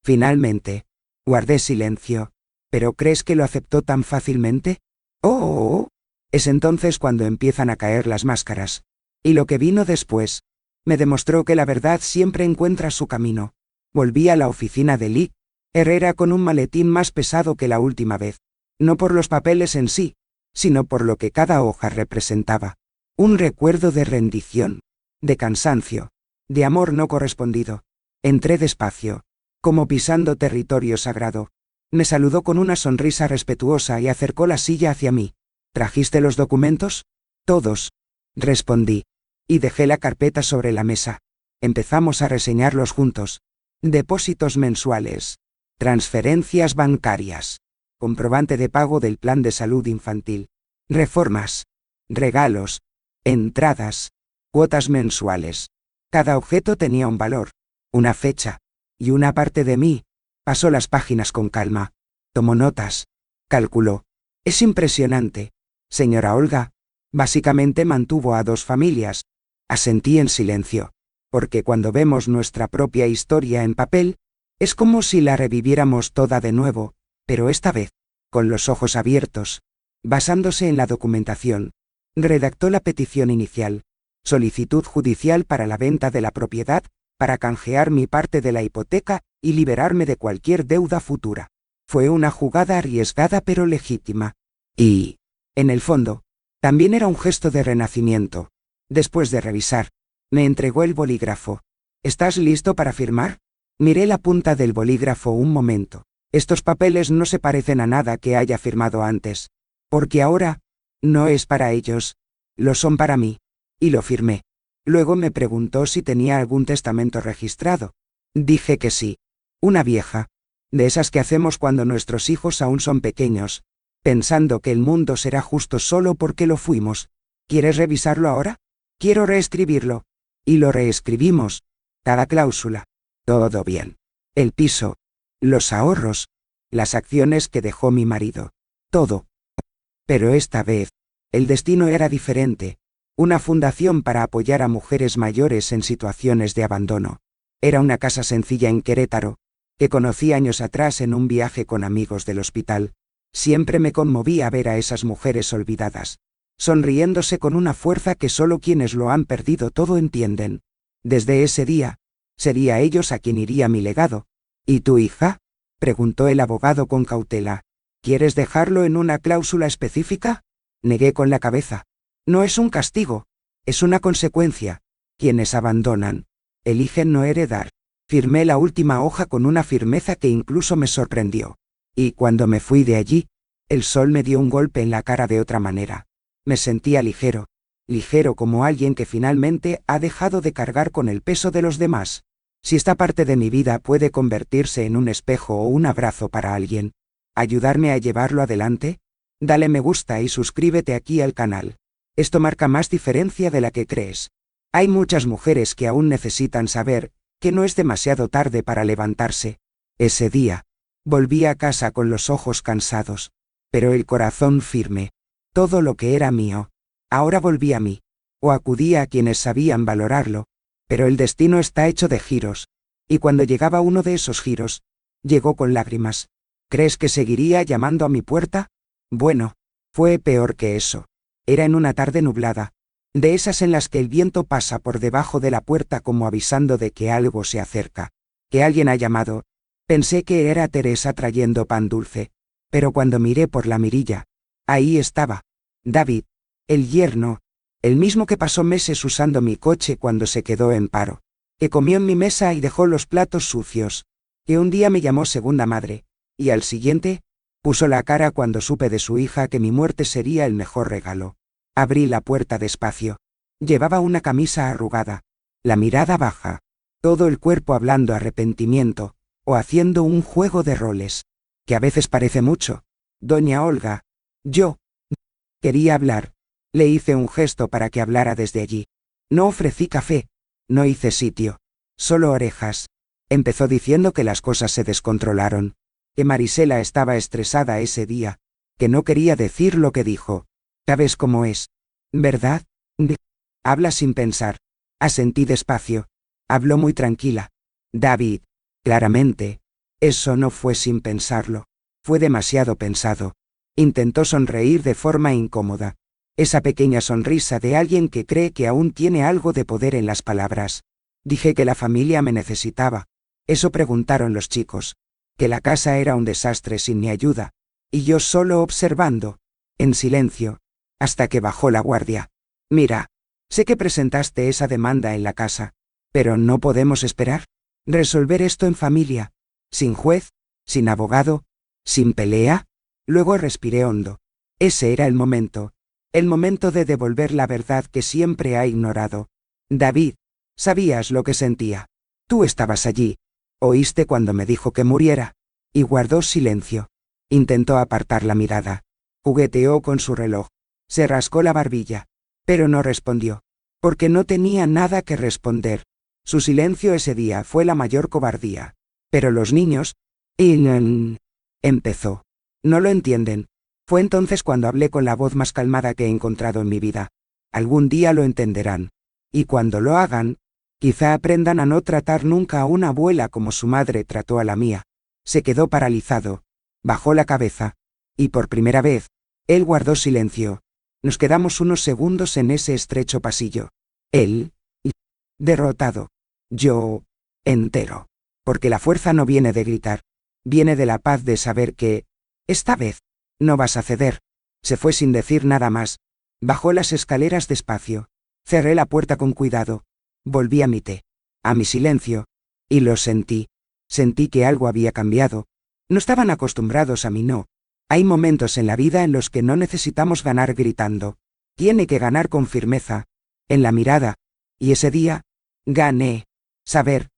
Speaker 1: Finalmente, guardé silencio. ¿Pero crees que lo aceptó tan fácilmente? Oh, es entonces cuando empiezan a caer las máscaras. Y lo que vino después, me demostró que la verdad siempre encuentra su camino. Volví a la oficina de Lee Herrera con un maletín más pesado que la última vez. No por los papeles en sí, sino por lo que cada hoja representaba. Un recuerdo de rendición, de cansancio, de amor no correspondido. Entré despacio, como pisando territorio sagrado. Me saludó con una sonrisa respetuosa y acercó la silla hacia mí. ¿Trajiste los documentos? Todos. Respondí. Y dejé la carpeta sobre la mesa. Empezamos a reseñarlos juntos. Depósitos mensuales. Transferencias bancarias. Comprobante de pago del plan de salud infantil. Reformas. Regalos. Entradas. Cuotas mensuales. Cada objeto tenía un valor. Una fecha. y una parte de mí pasó las páginas con calma. Tomó notas. Calculó. Es impresionante. Señora Olga, básicamente mantuvo a 2 familias. Asentí en silencio. Porque cuando vemos nuestra propia historia en papel, es como si la reviviéramos toda de nuevo, pero esta vez, con los ojos abiertos. Basándose en la documentación, redactó la petición inicial, solicitud judicial para la venta de la propiedad, para canjear mi parte de la hipoteca y liberarme de cualquier deuda futura. Fue una jugada arriesgada pero legítima. Y, en el fondo, también era un gesto de renacimiento. Después de revisar, me entregó el bolígrafo. ¿Estás listo para firmar? Miré la punta del bolígrafo un momento. Estos papeles no se parecen a nada que haya firmado antes. Porque ahora, no es para ellos. Lo son para mí. Y lo firmé. Luego me preguntó si tenía algún testamento registrado. Dije que sí. Una vieja. De esas que hacemos cuando nuestros hijos aún son pequeños, pensando que el mundo será justo solo porque lo fuimos. ¿Quieres revisarlo ahora? Quiero reescribirlo. Y lo reescribimos. Cada cláusula. Todo bien. El piso. Los ahorros. Las acciones que dejó mi marido. Todo. Pero esta vez, el destino era diferente. Una fundación para apoyar a mujeres mayores en situaciones de abandono. Era una casa sencilla en Querétaro, que conocí años atrás en un viaje con amigos del hospital. Siempre me conmovía ver a esas mujeres olvidadas, sonriéndose con una fuerza que solo quienes lo han perdido todo entienden. Desde ese día, sería a ellos a quien iría mi legado. ¿Y tu hija? Preguntó el abogado con cautela. ¿Quieres dejarlo en una cláusula específica? Negué con la cabeza. No es un castigo, es una consecuencia. Quienes abandonan, eligen no heredar. Firmé la última hoja con una firmeza que incluso me sorprendió. Y cuando me fui de allí, el sol me dio un golpe en la cara de otra manera. Me sentía ligero, ligero como alguien que finalmente ha dejado de cargar con el peso de los demás. Si esta parte de mi vida puede convertirse en un espejo o un abrazo para alguien, ayudarme a llevarlo adelante, dale me gusta y suscríbete aquí al canal. Esto marca más diferencia de la que crees. Hay muchas mujeres que aún necesitan saber que no es demasiado tarde para levantarse. Ese día, volví a casa con los ojos cansados, pero el corazón firme. Todo lo que era mío, ahora volví a mí, o acudía a quienes sabían valorarlo, pero el destino está hecho de giros, y cuando llegaba uno de esos giros, llegó con lágrimas. ¿Crees que seguiría llamando a mi puerta? Bueno, fue peor que eso. Era en una tarde nublada, de esas en las que el viento pasa por debajo de la puerta como avisando de que algo se acerca, que alguien ha llamado. Pensé que era Teresa trayendo pan dulce, pero cuando miré por la mirilla, ahí estaba, David, el yerno, el mismo que pasó meses usando mi coche cuando se quedó en paro, que comió en mi mesa y dejó los platos sucios, que un día me llamó segunda madre, y al siguiente, puso la cara cuando supe de su hija que mi muerte sería el mejor regalo. Abrí la puerta despacio. Llevaba una camisa arrugada, la mirada baja, todo el cuerpo hablando arrepentimiento, o haciendo un juego de roles, que a veces parece mucho. Doña Olga, yo quería hablar. Le hice un gesto para que hablara desde allí. No ofrecí café, no hice sitio, solo orejas. Empezó diciendo que las cosas se descontrolaron, que Marisela estaba estresada ese día, que no quería decir lo que dijo. ¿Sabes cómo es? ¿Verdad? Habla sin pensar. Asentí despacio. Habló muy tranquila. David, claramente, eso no fue sin pensarlo. Fue demasiado pensado. Intentó sonreír de forma incómoda. Esa pequeña sonrisa de alguien que cree que aún tiene algo de poder en las palabras. Dije que la familia me necesitaba. Eso preguntaron los chicos. Que la casa era un desastre sin mi ayuda. Y yo solo observando, en silencio, hasta que bajó la guardia. Mira, sé que presentaste esa demanda en la casa, pero ¿no podemos esperar? ¿Resolver esto en familia? ¿Sin juez? ¿Sin abogado? ¿Sin pelea? Luego respiré hondo. Ese era el momento de devolver la verdad que siempre ha ignorado. David, sabías lo que sentía. Tú estabas allí. Oíste cuando me dijo que muriera. Y guardó silencio. Intentó apartar la mirada. Jugueteó con su reloj. Se rascó la barbilla. Pero no respondió. Porque no tenía nada que responder. Su silencio ese día fue la mayor cobardía. Pero los niños... empezó. No lo entienden. Fue entonces cuando hablé con la voz más calmada que he encontrado en mi vida. Algún día lo entenderán. Y cuando lo hagan, quizá aprendan a no tratar nunca a una abuela como su madre trató a la mía. Se quedó paralizado. Bajó la cabeza. Y por primera vez, él guardó silencio. Nos quedamos unos segundos en ese estrecho pasillo. Él, derrotado. Yo, entero. Porque la fuerza no viene de gritar. Viene de la paz de saber que, esta vez, no vas a ceder. Se fue sin decir nada más. Bajó las escaleras despacio. Cerré la puerta con cuidado. Volví a mi té. A mi silencio. Y lo sentí. Sentí que algo había cambiado. No estaban acostumbrados a mí, no. Hay momentos en la vida en los que no necesitamos ganar gritando. Tiene que ganar con firmeza. En la mirada. Y ese día, gané. Saber.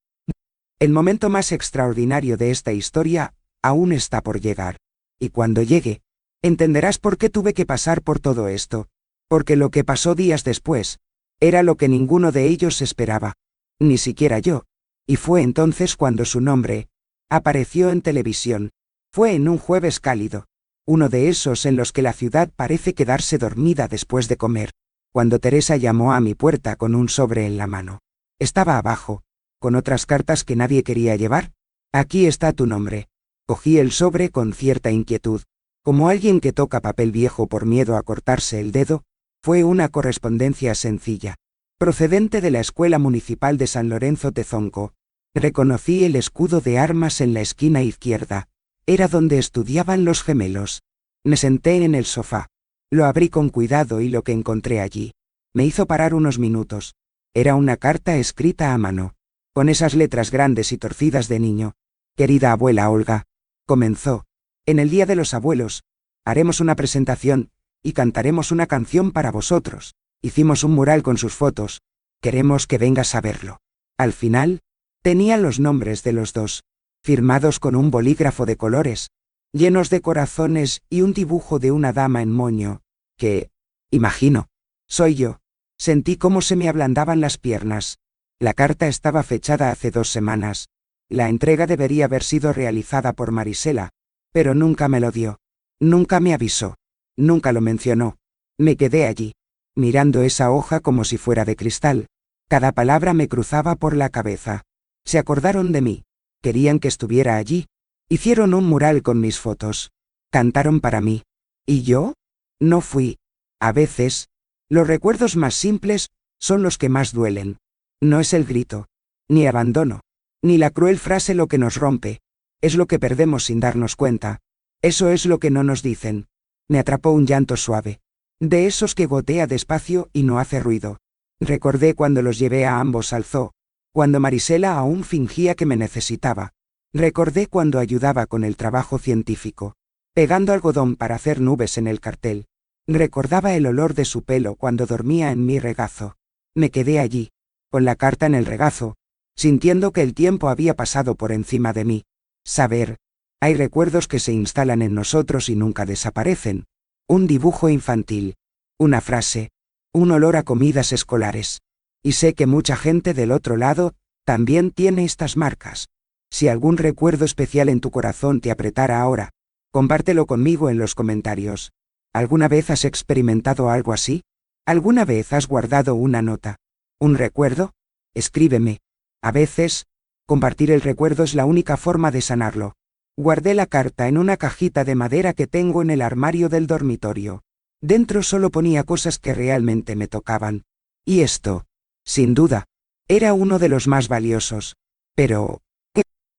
Speaker 1: El momento más extraordinario de esta historia, aún está por llegar. Y cuando llegue, entenderás por qué tuve que pasar por todo esto. Porque lo que pasó días después, era lo que ninguno de ellos esperaba. Ni siquiera yo. Y fue entonces cuando su nombre apareció en televisión. Fue en un jueves cálido. Uno de esos en los que la ciudad parece quedarse dormida después de comer. Cuando Teresa llamó a mi puerta con un sobre en la mano. Estaba abajo, con otras cartas que nadie quería llevar. Aquí está tu nombre. Cogí el sobre con cierta inquietud. Como alguien que toca papel viejo por miedo a cortarse el dedo, fue una correspondencia sencilla. Procedente de la Escuela Municipal de San Lorenzo Tezonco. Reconocí el escudo de armas en la esquina izquierda. Era donde estudiaban los gemelos. Me senté en el sofá. Lo abrí con cuidado y lo que encontré allí me hizo parar unos minutos. Era una carta escrita a mano, con esas letras grandes y torcidas de niño. Querida abuela Olga, comenzó. En el Día de los Abuelos, haremos una presentación, y cantaremos una canción para vosotros. Hicimos un mural con sus fotos. Queremos que vengas a verlo. Al final, tenía los nombres de los dos, firmados con un bolígrafo de colores, llenos de corazones y un dibujo de una dama en moño, que, imagino, soy yo. Sentí cómo se me ablandaban las piernas. La carta estaba fechada hace 2 semanas. La entrega debería haber sido realizada por Marisela, pero nunca me lo dio. Nunca me avisó. Nunca lo mencionó. Me quedé allí, mirando esa hoja como si fuera de cristal. Cada palabra me cruzaba por la cabeza. Se acordaron de mí. Querían que estuviera allí. Hicieron un mural con mis fotos. Cantaron para mí. ¿Y yo? No fui. A veces, los recuerdos más simples son los que más duelen. No es el grito, ni abandono, ni la cruel frase lo que nos rompe. Es lo que perdemos sin darnos cuenta. Eso es lo que no nos dicen. Me atrapó un llanto suave. De esos que gotea despacio y no hace ruido. Recordé cuando los llevé a ambos al zoo. Cuando Marisela aún fingía que me necesitaba. Recordé cuando ayudaba con el trabajo científico, pegando algodón para hacer nubes en el cartel. Recordaba el olor de su pelo cuando dormía en mi regazo. Me quedé allí, con la carta en el regazo, sintiendo que el tiempo había pasado por encima de mí. Saber, hay recuerdos que se instalan en nosotros y nunca desaparecen. Un dibujo infantil, una frase, un olor a comidas escolares. Y sé que mucha gente del otro lado también tiene estas marcas. Si algún recuerdo especial en tu corazón te apretara ahora, compártelo conmigo en los comentarios. ¿Alguna vez has experimentado algo así? ¿Alguna vez has guardado una nota? ¿Un recuerdo? Escríbeme. A veces, compartir el recuerdo es la única forma de sanarlo. Guardé la carta en una cajita de madera que tengo en el armario del dormitorio. Dentro solo ponía cosas que realmente me tocaban. Y esto, sin duda, era uno de los más valiosos. Pero,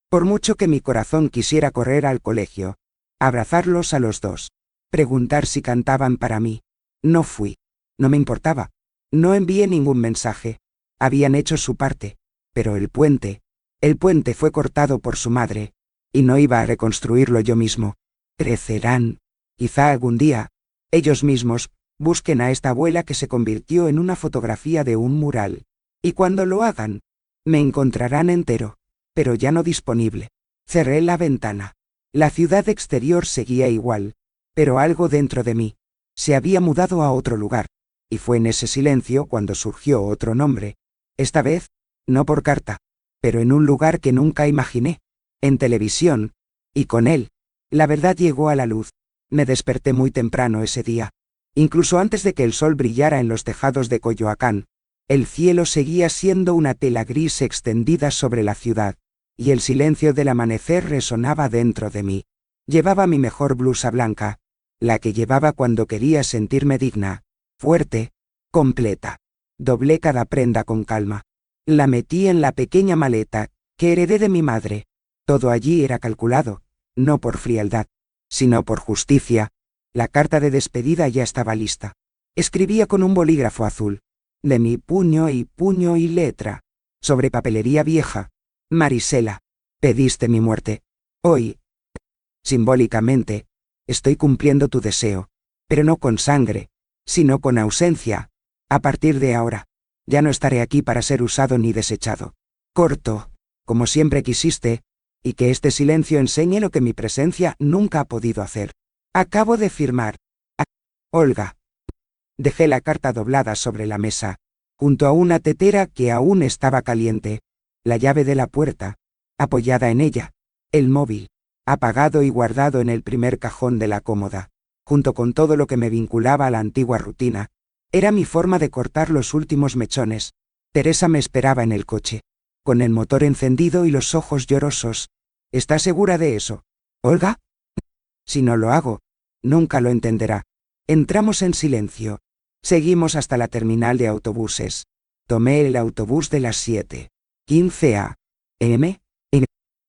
Speaker 1: por mucho que mi corazón quisiera correr al colegio, abrazarlos a los dos, preguntar si cantaban para mí, no fui. No me importaba. No envié ningún mensaje. Habían hecho su parte. Pero el puente fue cortado por su madre, y no iba a reconstruirlo yo mismo. Crecerán. Quizá algún día, ellos mismos, busquen a esta abuela que se convirtió en una fotografía de un mural. Y cuando lo hagan, me encontrarán entero, pero ya no disponible. Cerré la ventana. La ciudad exterior seguía igual, pero algo dentro de mí se había mudado a otro lugar, y fue en ese silencio cuando surgió otro nombre. Esta vez, no por carta, pero en un lugar que nunca imaginé. en televisión, y con él, la verdad llegó a la luz. Me desperté muy temprano ese día. Incluso antes de que el sol brillara en los tejados de Coyoacán, el cielo seguía siendo una tela gris extendida sobre la ciudad, y el silencio del amanecer resonaba dentro de mí. Llevaba mi mejor blusa blanca, la que llevaba cuando quería sentirme digna, fuerte, completa. Doblé cada prenda con calma. La metí en la pequeña maleta, que heredé de mi madre. Todo allí era calculado, no por frialdad, sino por justicia. La carta de despedida ya estaba lista. Escribía con un bolígrafo azul, de mi puño y letra, sobre papelería vieja. Marisela, pediste mi muerte. Hoy, simbólicamente, estoy cumpliendo tu deseo, pero no con sangre, sino con ausencia. A partir de ahora, ya no estaré aquí para ser usado ni desechado. Corto, como siempre quisiste, y que este silencio enseñe lo que mi presencia nunca ha podido hacer. Acabo de firmar. Olga. Dejé la carta doblada sobre la mesa, junto a una tetera que aún estaba caliente, la llave de la puerta, apoyada en ella, el móvil, apagado y guardado en el primer cajón de la cómoda, junto con todo lo que me vinculaba a la antigua rutina. Era mi forma de cortar los últimos mechones. Teresa me esperaba en el coche, con el motor encendido y los ojos llorosos. ¿Estás segura de eso, Olga? Si no lo hago, nunca lo entenderá. Entramos en silencio. Seguimos hasta la terminal de autobuses. Tomé el autobús de las 7:15 a.m.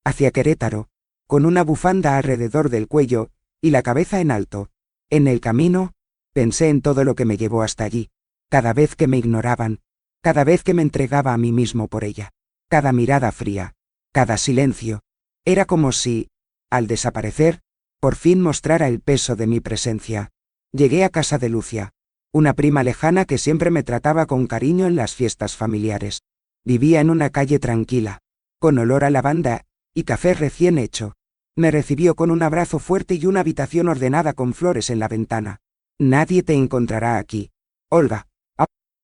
Speaker 1: hacia Querétaro, con una bufanda alrededor del cuello y la cabeza en alto. En el camino, pensé en todo lo que me llevó hasta allí, cada vez que me ignoraban, cada vez que me entregaba a mí mismo por ella, cada mirada fría, cada silencio. Era como si, al desaparecer, por fin mostrara el peso de mi presencia. Llegué a casa de Lucia, una prima lejana que siempre me trataba con cariño en las fiestas familiares. Vivía en una calle tranquila, con olor a lavanda y café recién hecho. Me recibió con un abrazo fuerte y una habitación ordenada con flores en la ventana. Nadie te encontrará aquí, Olga.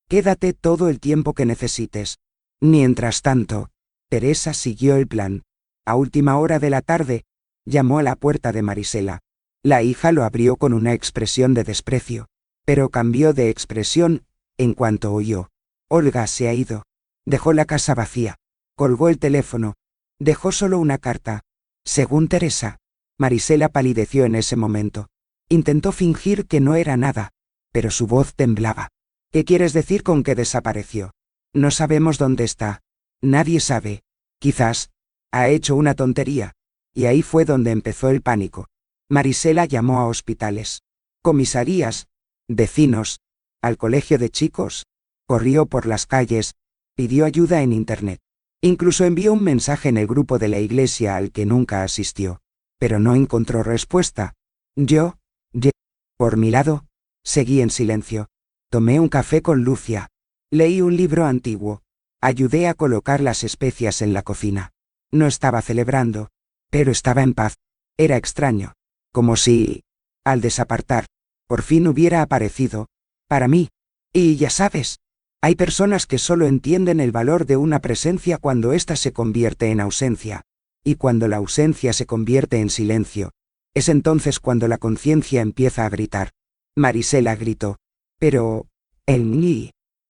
Speaker 1: Quédate todo el tiempo que necesites. Mientras tanto, Teresa siguió el plan. A última hora de la tarde, llamó a la puerta de Marisela. La hija lo abrió con una expresión de desprecio, pero cambió de expresión en cuanto oyó. Olga se ha ido. Dejó la casa vacía. Colgó el teléfono. Dejó solo una carta. Según Teresa. Marisela palideció en ese momento. Intentó fingir que no era nada, pero su voz temblaba. ¿Qué quieres decir con que desapareció? No sabemos dónde está. Nadie sabe. Quizás ha hecho una tontería. Y ahí fue donde empezó el pánico. Marisela llamó a hospitales, comisarías, vecinos, al colegio de chicos, corrió por las calles, pidió ayuda en internet. Incluso envió un mensaje en el grupo de la iglesia al que nunca asistió, pero no encontró respuesta. Yo, por mi lado, seguí en silencio. Tomé un café con Lucia. Leí un libro antiguo. Ayudé a colocar las especias en la cocina. No estaba celebrando, pero estaba en paz. Era extraño. Como si, al desapartar, por fin hubiera aparecido, para mí. Y ya sabes, hay personas que solo entienden el valor de una presencia cuando ésta se convierte en ausencia, y cuando la ausencia se convierte en silencio, es entonces cuando la conciencia empieza a gritar. Marisela gritó. Pero,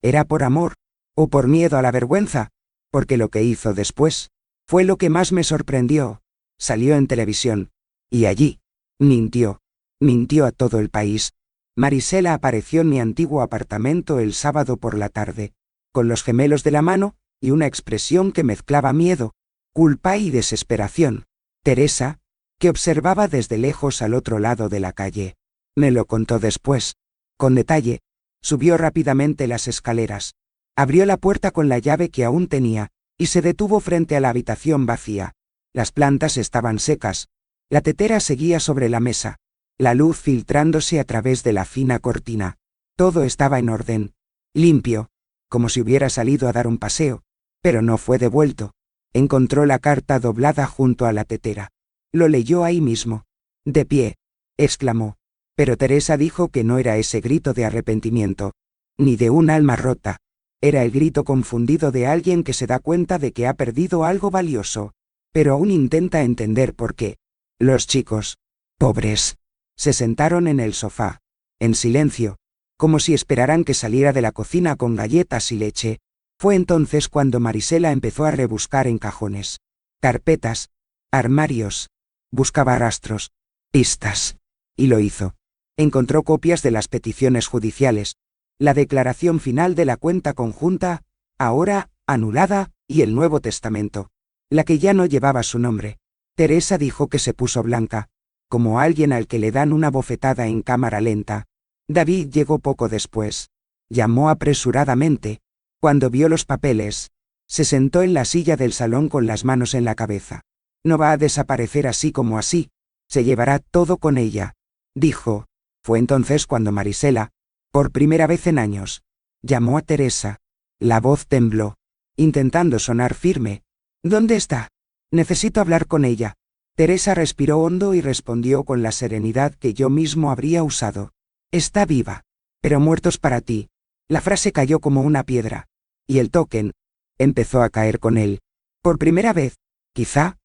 Speaker 1: ¿era por amor, o por miedo a la vergüenza? Porque lo que hizo después, fue lo que más me sorprendió. Salió en televisión, y allí, mintió a todo el país. Marisela apareció en mi antiguo apartamento el sábado por la tarde, con los gemelos de la mano, y una expresión que mezclaba miedo, culpa y desesperación. Teresa, que observaba desde lejos al otro lado de la calle, me lo contó después, con detalle. Subió rápidamente las escaleras, abrió la puerta con la llave que aún tenía, y se detuvo frente a la habitación vacía. Las plantas estaban secas. La tetera seguía sobre la mesa, la luz filtrándose a través de la fina cortina. Todo estaba en orden, limpio, como si hubiera salido a dar un paseo, pero no fue devuelto. Encontró la carta doblada junto a la tetera. Lo leyó ahí mismo. De pie, exclamó. Pero Teresa dijo que no era ese grito de arrepentimiento, ni de un alma rota. Era el grito confundido de alguien que se da cuenta de que ha perdido algo valioso. pero aún intenta entender por qué. Los chicos, pobres, se sentaron en el sofá, en silencio, como si esperaran que saliera de la cocina con galletas y leche. Fue entonces cuando Marisela empezó a rebuscar en cajones, carpetas, armarios. Buscaba rastros, pistas. Y lo hizo. Encontró copias de las peticiones judiciales, la declaración final de la cuenta conjunta, ahora anulada, y el Nuevo Testamento, la que ya no llevaba su nombre. Teresa dijo que se puso blanca, como alguien al que le dan una bofetada en cámara lenta. David llegó poco después. Llamó apresuradamente. Cuando vio los papeles, se sentó en la silla del salón con las manos en la cabeza. No va a desaparecer así como así. Se llevará todo con ella, dijo. Fue entonces cuando Marisela, por primera vez en años, llamó a Teresa. La voz tembló, intentando sonar firme. ¿Dónde está? Necesito hablar con ella. Teresa respiró hondo y respondió con la serenidad que yo mismo habría usado. Está viva, pero muertos para ti. La frase cayó como una piedra. Y el token empezó a caer con él. Por primera vez, quizá,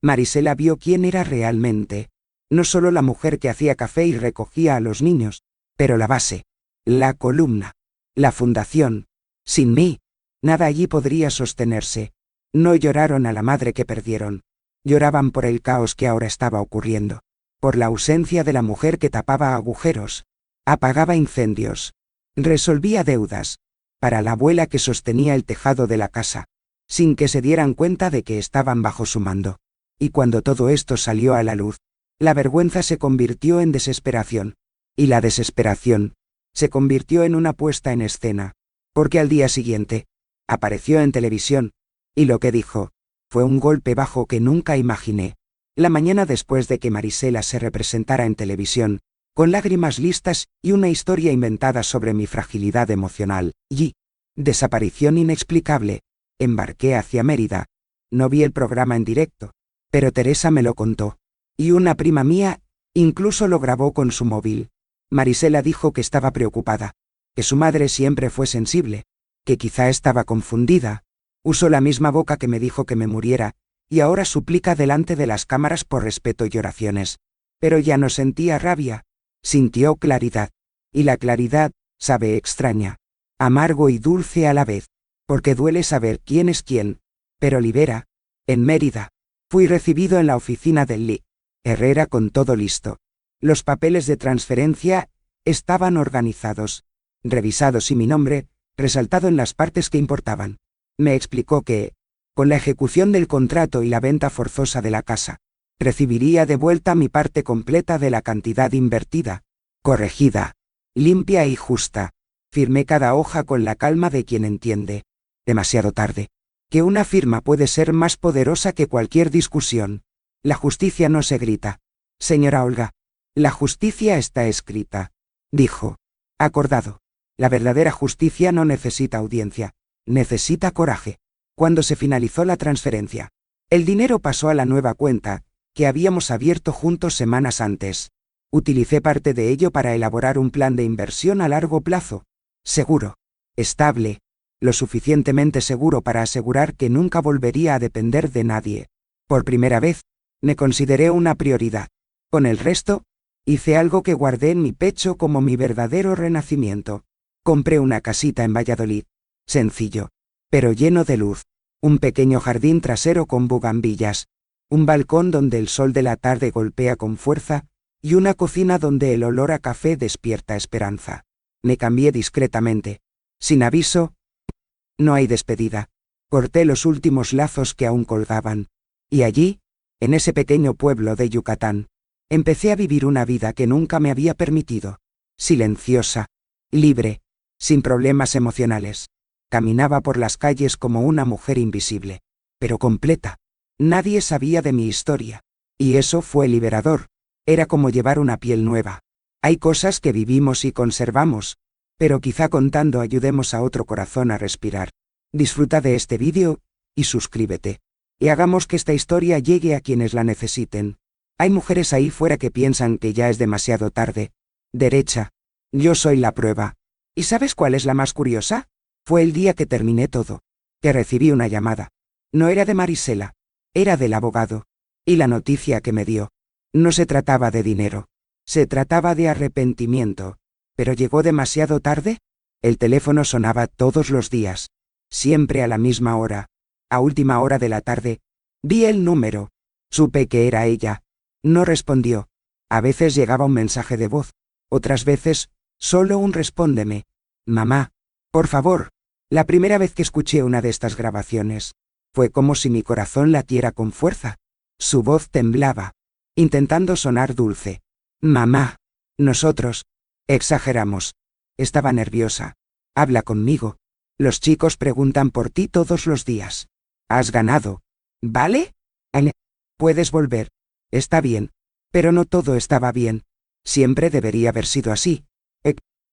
Speaker 1: Marisela vio quién era realmente. No solo la mujer que hacía café y recogía a los niños, pero la base, la columna, la fundación. Sin mí, nada allí podría sostenerse. No lloraron a la madre que perdieron. Lloraban por el caos que ahora estaba ocurriendo. Por la ausencia de la mujer que tapaba agujeros, apagaba incendios, resolvía deudas. Para la abuela que sostenía el tejado de la casa, sin que se dieran cuenta de que estaban bajo su mando. Y cuando todo esto salió a la luz, la vergüenza se convirtió en desesperación. Y la desesperación se convirtió en una puesta en escena. Porque al día siguiente, apareció en televisión, y lo que dijo fue un golpe bajo que nunca imaginé. La mañana después de que Marisela se representara en televisión, con lágrimas listas y una historia inventada sobre mi fragilidad emocional, y desaparición inexplicable, embarqué hacia Mérida. No vi el programa en directo, pero Teresa me lo contó. Y una prima mía incluso lo grabó con su móvil. Marisela dijo que estaba preocupada, que su madre siempre fue sensible, que quizá estaba confundida. Usó la misma boca que me dijo que me muriera, y ahora suplica delante de las cámaras por respeto y oraciones. Pero ya no sentía rabia, sintió claridad. Y la claridad, sabe extraña, amargo y dulce a la vez, porque duele saber quién es quién, pero libera. En Mérida, fui recibido en la oficina del Lic. Herrera con todo listo. Los papeles de transferencia estaban organizados, revisados y mi nombre, resaltado en las partes que importaban. Me explicó que, con la ejecución del contrato y la venta forzosa de la casa, recibiría de vuelta mi parte completa de la cantidad invertida, corregida, limpia y justa. Firmé cada hoja con la calma de quien entiende, demasiado tarde, que una firma puede ser más poderosa que cualquier discusión. La justicia no se grita. Señora Olga, la justicia está escrita, dijo. Acordado. La verdadera justicia no necesita audiencia, necesita coraje. Cuando se finalizó la transferencia, el dinero pasó a la nueva cuenta, que habíamos abierto juntos semanas antes. Utilicé parte de ello para elaborar un plan de inversión a largo plazo. Seguro, estable, lo suficientemente seguro para asegurar que nunca volvería a depender de nadie. Por primera vez, me consideré una prioridad. Con el resto, hice algo que guardé en mi pecho como mi verdadero renacimiento. Compré una casita en Valladolid, sencillo, pero lleno de luz, un pequeño jardín trasero con bugambillas, un balcón donde el sol de la tarde golpea con fuerza, y una cocina donde el olor a café despierta esperanza. Me cambié discretamente. Sin aviso. No hay despedida. Corté los últimos lazos que aún colgaban. Y allí, en ese pequeño pueblo de Yucatán, empecé a vivir una vida que nunca me había permitido. Silenciosa, libre, sin problemas emocionales. Caminaba por las calles como una mujer invisible, pero completa. Nadie sabía de mi historia. Y eso fue liberador. Era como llevar una piel nueva. Hay cosas que vivimos y conservamos, pero quizá contando ayudemos a otro corazón a respirar. Disfruta de este vídeo, y suscríbete. Y hagamos que esta historia llegue a quienes la necesiten. Hay mujeres ahí fuera que piensan que ya es demasiado tarde. Derecha. Yo soy la prueba. ¿Y sabes cuál es la más curiosa? Fue el día que terminé todo, que recibí una llamada. No era de Marisela. Era del abogado. Y la noticia que me dio. No se trataba de dinero. Se trataba de arrepentimiento. ¿Pero llegó demasiado tarde? El teléfono sonaba todos los días. Siempre a la misma hora. A última hora de la tarde. Vi el número. Supe que era ella. No respondió. A veces llegaba un mensaje de voz. Otras veces, solo un respóndeme. Mamá. Por favor. La primera vez que escuché una de estas grabaciones, fue como si mi corazón latiera con fuerza. Su voz temblaba, intentando sonar dulce. Mamá. Nosotros. Exageramos. Estaba nerviosa. Habla conmigo. Los chicos preguntan por ti todos los días. Has ganado. ¿Vale? Puedes volver. Está bien. Pero no todo estaba bien. Siempre debería haber sido así.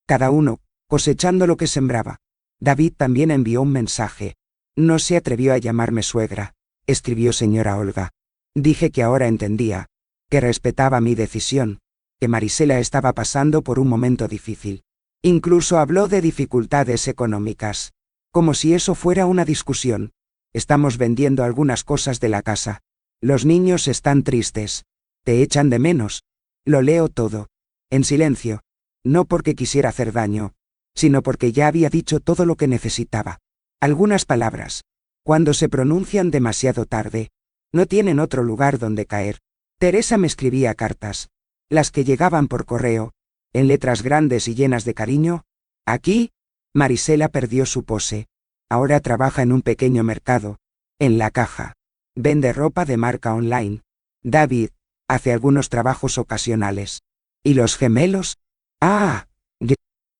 Speaker 1: Cada uno, cosechando lo que sembraba. David también envió un mensaje. No se atrevió a llamarme suegra. Escribió señora Olga. Dije que ahora entendía. Que respetaba mi decisión. Que Marisela estaba pasando por un momento difícil. Incluso habló de dificultades económicas. Como si eso fuera una discusión. Estamos vendiendo algunas cosas de la casa. Los niños están tristes. Te echan de menos. Lo leo todo. En silencio. No porque quisiera hacer daño, sino porque ya había dicho todo lo que necesitaba. Algunas palabras, cuando se pronuncian demasiado tarde, no tienen otro lugar donde caer. Teresa me escribía cartas. Las que llegaban por correo, en letras grandes y llenas de cariño. Aquí, Marisela perdió su pose. Ahora trabaja en un pequeño mercado. En la caja. Vende ropa de marca online. David hace algunos trabajos ocasionales. ¿Y los gemelos? Ah,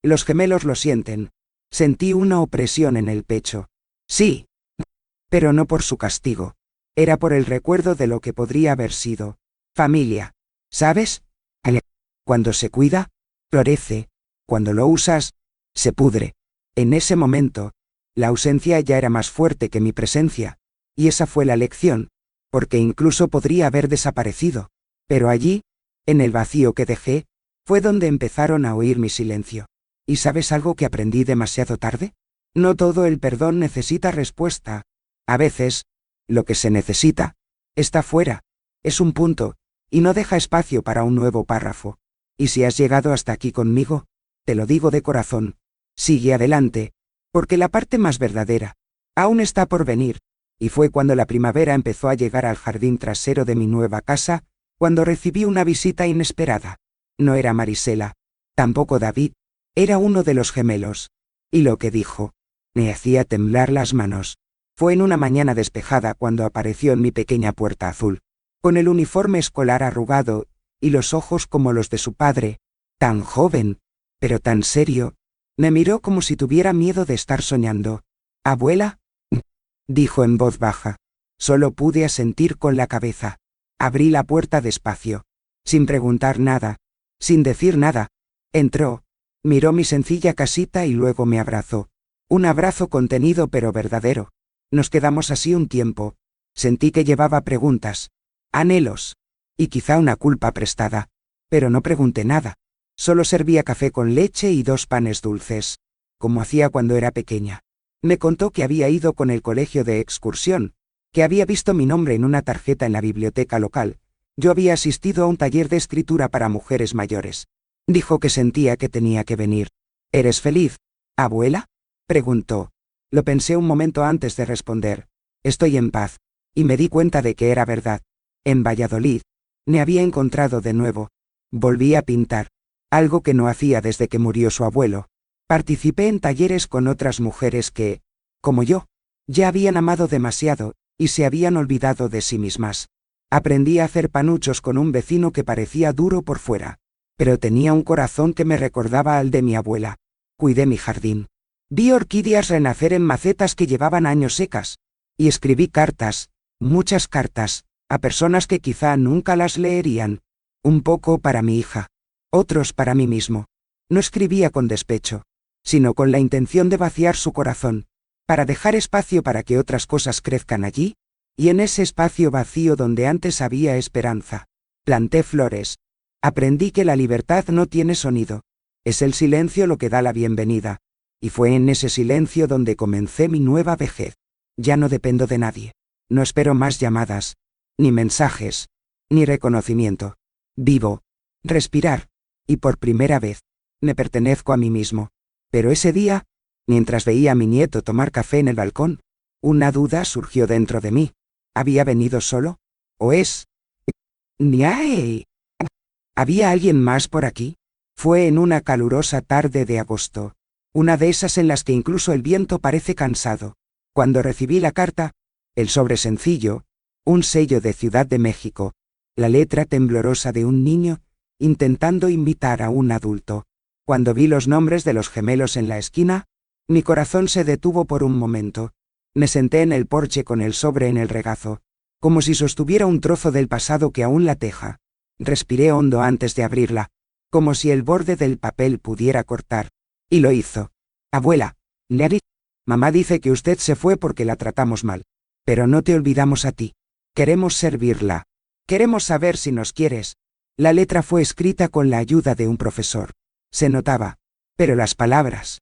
Speaker 1: los gemelos lo sienten. Sentí una opresión en el pecho. Sí. Pero no por su castigo. Era por el recuerdo de lo que podría haber sido. Familia. ¿Sabes? Cuando se cuida, florece. Cuando lo usas, se pudre. En ese momento, la ausencia ya era más fuerte que mi presencia. Y esa fue la lección. Porque incluso podría haber desaparecido. Pero allí, en el vacío que dejé, fue donde empezaron a oír mi silencio. ¿Y sabes algo que aprendí demasiado tarde? No todo el perdón necesita respuesta. A veces, lo que se necesita, está fuera. Es un punto, y no deja espacio para un nuevo párrafo. Y si has llegado hasta aquí conmigo, te lo digo de corazón, sigue adelante, porque la parte más verdadera, aún está por venir. Y fue cuando la primavera empezó a llegar al jardín trasero de mi nueva casa, cuando recibí una visita inesperada. No era Marisela, tampoco David, era uno de los gemelos. Y lo que dijo, me hacía temblar las manos. Fue en una mañana despejada cuando apareció en mi pequeña puerta azul, con el uniforme escolar arrugado, y los ojos como los de su padre, tan joven, pero tan serio. Me miró como si tuviera miedo de estar soñando. ¿Abuela? Dijo en voz baja. Solo pude asentir con la cabeza. Abrí la puerta despacio. Sin preguntar nada. Sin decir nada. Entró. Miró mi sencilla casita y luego me abrazó. Un abrazo contenido pero verdadero. Nos quedamos así un tiempo. Sentí que llevaba preguntas. Anhelos. Y quizá una culpa prestada. Pero no pregunté nada. Solo servía café con leche y 2 panes dulces. Como hacía cuando era pequeña. Me contó que había ido con el colegio de excursión, que había visto mi nombre en una tarjeta en la biblioteca local. Yo había asistido a un taller de escritura para mujeres mayores. Dijo que sentía que tenía que venir. ¿Eres feliz, abuela? Preguntó. Lo pensé un momento antes de responder. Estoy en paz. Y me di cuenta de que era verdad. En Valladolid, me había encontrado de nuevo. Volví a pintar. Algo que no hacía desde que murió su abuelo. Participé en talleres con otras mujeres que, como yo, ya habían amado demasiado, y se habían olvidado de sí mismas. Aprendí a hacer panuchos con un vecino que parecía duro por fuera, pero tenía un corazón que me recordaba al de mi abuela. Cuidé mi jardín. Vi orquídeas renacer en macetas que llevaban años secas. Y escribí cartas, muchas cartas, a personas que quizá nunca las leerían. Un poco para mi hija. Otros para mí mismo. No escribía con despecho, sino con la intención de vaciar su corazón, para dejar espacio para que otras cosas crezcan allí, y en ese espacio vacío donde antes había esperanza. Planté flores. Aprendí que la libertad no tiene sonido. Es el silencio lo que da la bienvenida. Y fue en ese silencio donde comencé mi nueva vejez. Ya no dependo de nadie. No espero más llamadas, ni mensajes, ni reconocimiento. Vivo, respirar, y por primera vez, me pertenezco a mí mismo. Pero ese día, mientras veía a mi nieto tomar café en el balcón, una duda surgió dentro de mí. ¿Había venido solo? ¿O es? ¡Niay! ¿Había alguien más por aquí? Fue en una calurosa tarde de agosto, una de esas en las que incluso el viento parece cansado, cuando recibí la carta, el sobre sencillo, un sello de Ciudad de México, la letra temblorosa de un niño, intentando invitar a un adulto. Cuando vi los nombres de los gemelos en la esquina, mi corazón se detuvo por un momento. Me senté en el porche con el sobre en el regazo, como si sostuviera un trozo del pasado que aún lateja. Respiré hondo antes de abrirla, como si el borde del papel pudiera cortar. Y lo hizo. Abuela, Neri, mamá dice que usted se fue porque la tratamos mal. Pero no te olvidamos a ti. Queremos servirla. Queremos saber si nos quieres. La letra fue escrita con la ayuda de un profesor. Se notaba. Pero las palabras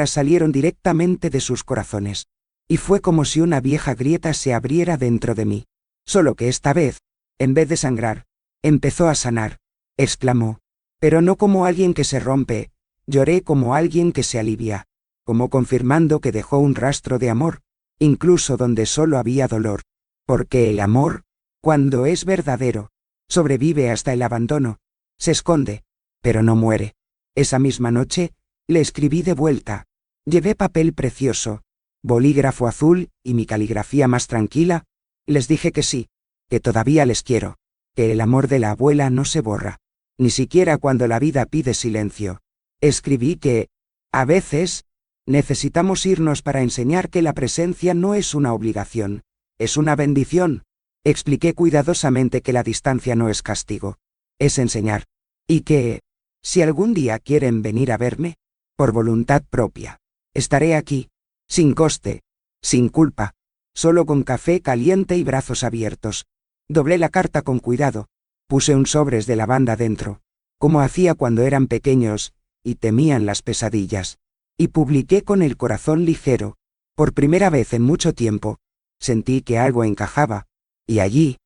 Speaker 1: salieron directamente de sus corazones. Y fue como si una vieja grieta se abriera dentro de mí. Solo que esta vez, en vez de sangrar, empezó a sanar. Exclamó. Pero no como alguien que se rompe, lloré como alguien que se alivia. Como confirmando que dejó un rastro de amor, incluso donde solo había dolor. Porque el amor, cuando es verdadero, sobrevive hasta el abandono, se esconde, pero no muere. Esa misma noche, le escribí de vuelta. Llevé papel precioso, bolígrafo azul y mi caligrafía más tranquila. Les dije que sí, que todavía les quiero, que el amor de la abuela no se borra, ni siquiera cuando la vida pide silencio. Escribí que, a veces, necesitamos irnos para enseñar que la presencia no es una obligación, es una bendición. Expliqué cuidadosamente que la distancia no es castigo, es enseñar. Y que, si algún día quieren venir a verme, por voluntad propia, estaré aquí, sin coste, sin culpa, solo con café caliente y brazos abiertos. Doblé la carta con cuidado, puse un sobres de lavanda dentro, como hacía cuando eran pequeños, y temían las pesadillas. Y publiqué con el corazón ligero. Por primera vez en mucho tiempo, sentí que algo encajaba, y allí,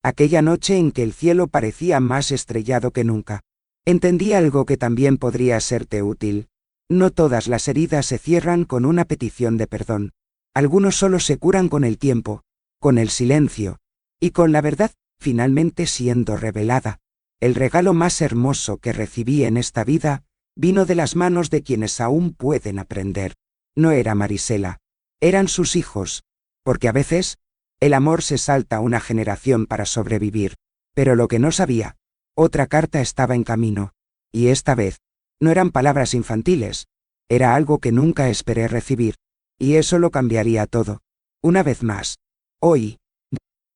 Speaker 1: aquella noche en que el cielo parecía más estrellado que nunca, entendí algo que también podría serte útil. No todas las heridas se cierran con una petición de perdón. Algunos solo se curan con el tiempo, con el silencio, y con la verdad finalmente siendo revelada. El regalo más hermoso que recibí en esta vida, vino de las manos de quienes aún pueden aprender. No era Marisela, eran sus hijos, porque a veces, el amor se salta una generación para sobrevivir. Pero lo que no sabía, otra carta estaba en camino, y esta vez, no eran palabras infantiles, era algo que nunca esperé recibir, y eso lo cambiaría todo. Una vez más, hoy,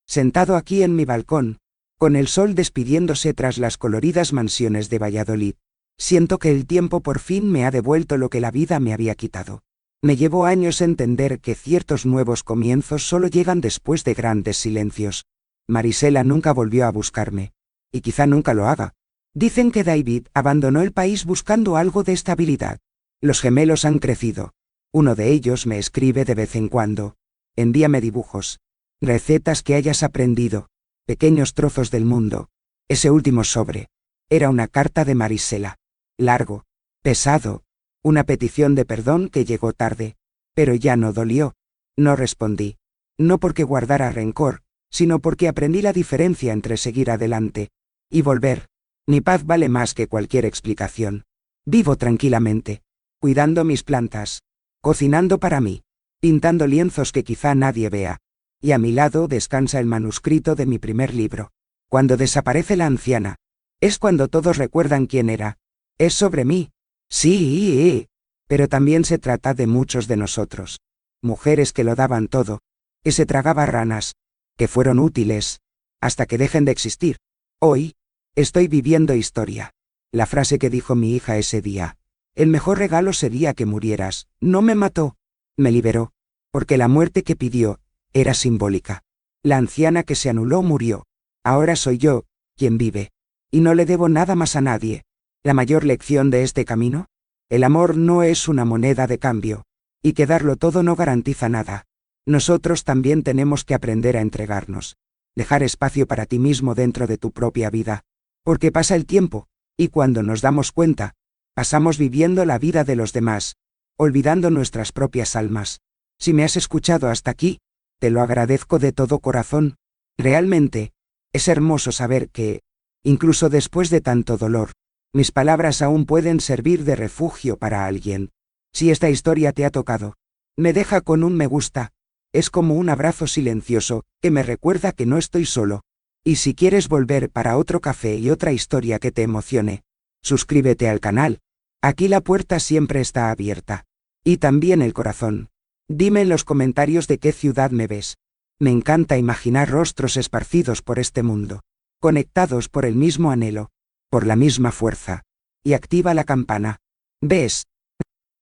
Speaker 1: sentado aquí en mi balcón, con el sol despidiéndose tras las coloridas mansiones de Valladolid, siento que el tiempo por fin me ha devuelto lo que la vida me había quitado. Me llevó años entender que ciertos nuevos comienzos solo llegan después de grandes silencios. Marisela nunca volvió a buscarme, y quizá nunca lo haga. Dicen que David abandonó el país buscando algo de estabilidad. Los gemelos han crecido. Uno de ellos me escribe de vez en cuando. Envíame dibujos, recetas que hayas aprendido, pequeños trozos del mundo. Ese último sobre era una carta de Marisela. Largo, pesado, una petición de perdón que llegó tarde, pero ya no dolió. No respondí, no porque guardara rencor, sino porque aprendí la diferencia entre seguir adelante y volver. Mi paz vale más que cualquier explicación. Vivo tranquilamente, cuidando mis plantas, cocinando para mí, pintando lienzos que quizá nadie vea, y a mi lado descansa el manuscrito de mi primer libro. Cuando desaparece la anciana, es cuando todos recuerdan quién era. Es sobre mí. Sí, pero también se trata de muchos de nosotros. Mujeres que lo daban todo, que se tragaban ranas, que fueron útiles, hasta que dejen de existir. Hoy, estoy viviendo historia. La frase que dijo mi hija ese día. El mejor regalo sería que murieras. No me mató, me liberó, porque la muerte que pidió era simbólica. La anciana que se anuló murió. Ahora soy yo, quien vive. Y no le debo nada más a nadie. La mayor lección de este camino, el amor no es una moneda de cambio, y que darlo todo no garantiza nada. Nosotros también tenemos que aprender a entregarnos. Dejar espacio para ti mismo dentro de tu propia vida. Porque pasa el tiempo, y cuando nos damos cuenta, pasamos viviendo la vida de los demás, olvidando nuestras propias almas. Si me has escuchado hasta aquí, te lo agradezco de todo corazón. Realmente, es hermoso saber que, incluso después de tanto dolor, mis palabras aún pueden servir de refugio para alguien. Si esta historia te ha tocado, me deja con un me gusta. Es como un abrazo silencioso, que me recuerda que no estoy solo. Y si quieres volver para otro café y otra historia que te emocione, suscríbete al canal. Aquí la puerta siempre está abierta. Y también el corazón. Dime en los comentarios de qué ciudad me ves. Me encanta imaginar rostros esparcidos por este mundo, conectados por el mismo anhelo, por la misma fuerza. Y activa la campana. ¿Ves?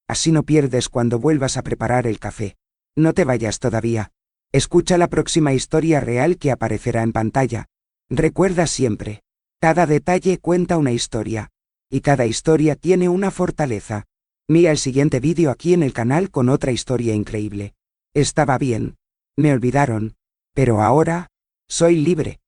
Speaker 1: Así no pierdes cuando vuelvas a preparar el café. No te vayas todavía. Escucha la próxima historia real que aparecerá en pantalla. Recuerda siempre, cada detalle cuenta una historia. Y cada historia tiene una fortaleza. Mira el siguiente vídeo aquí en el canal con otra historia increíble. Estaba bien. Me olvidaron. Pero ahora, soy libre.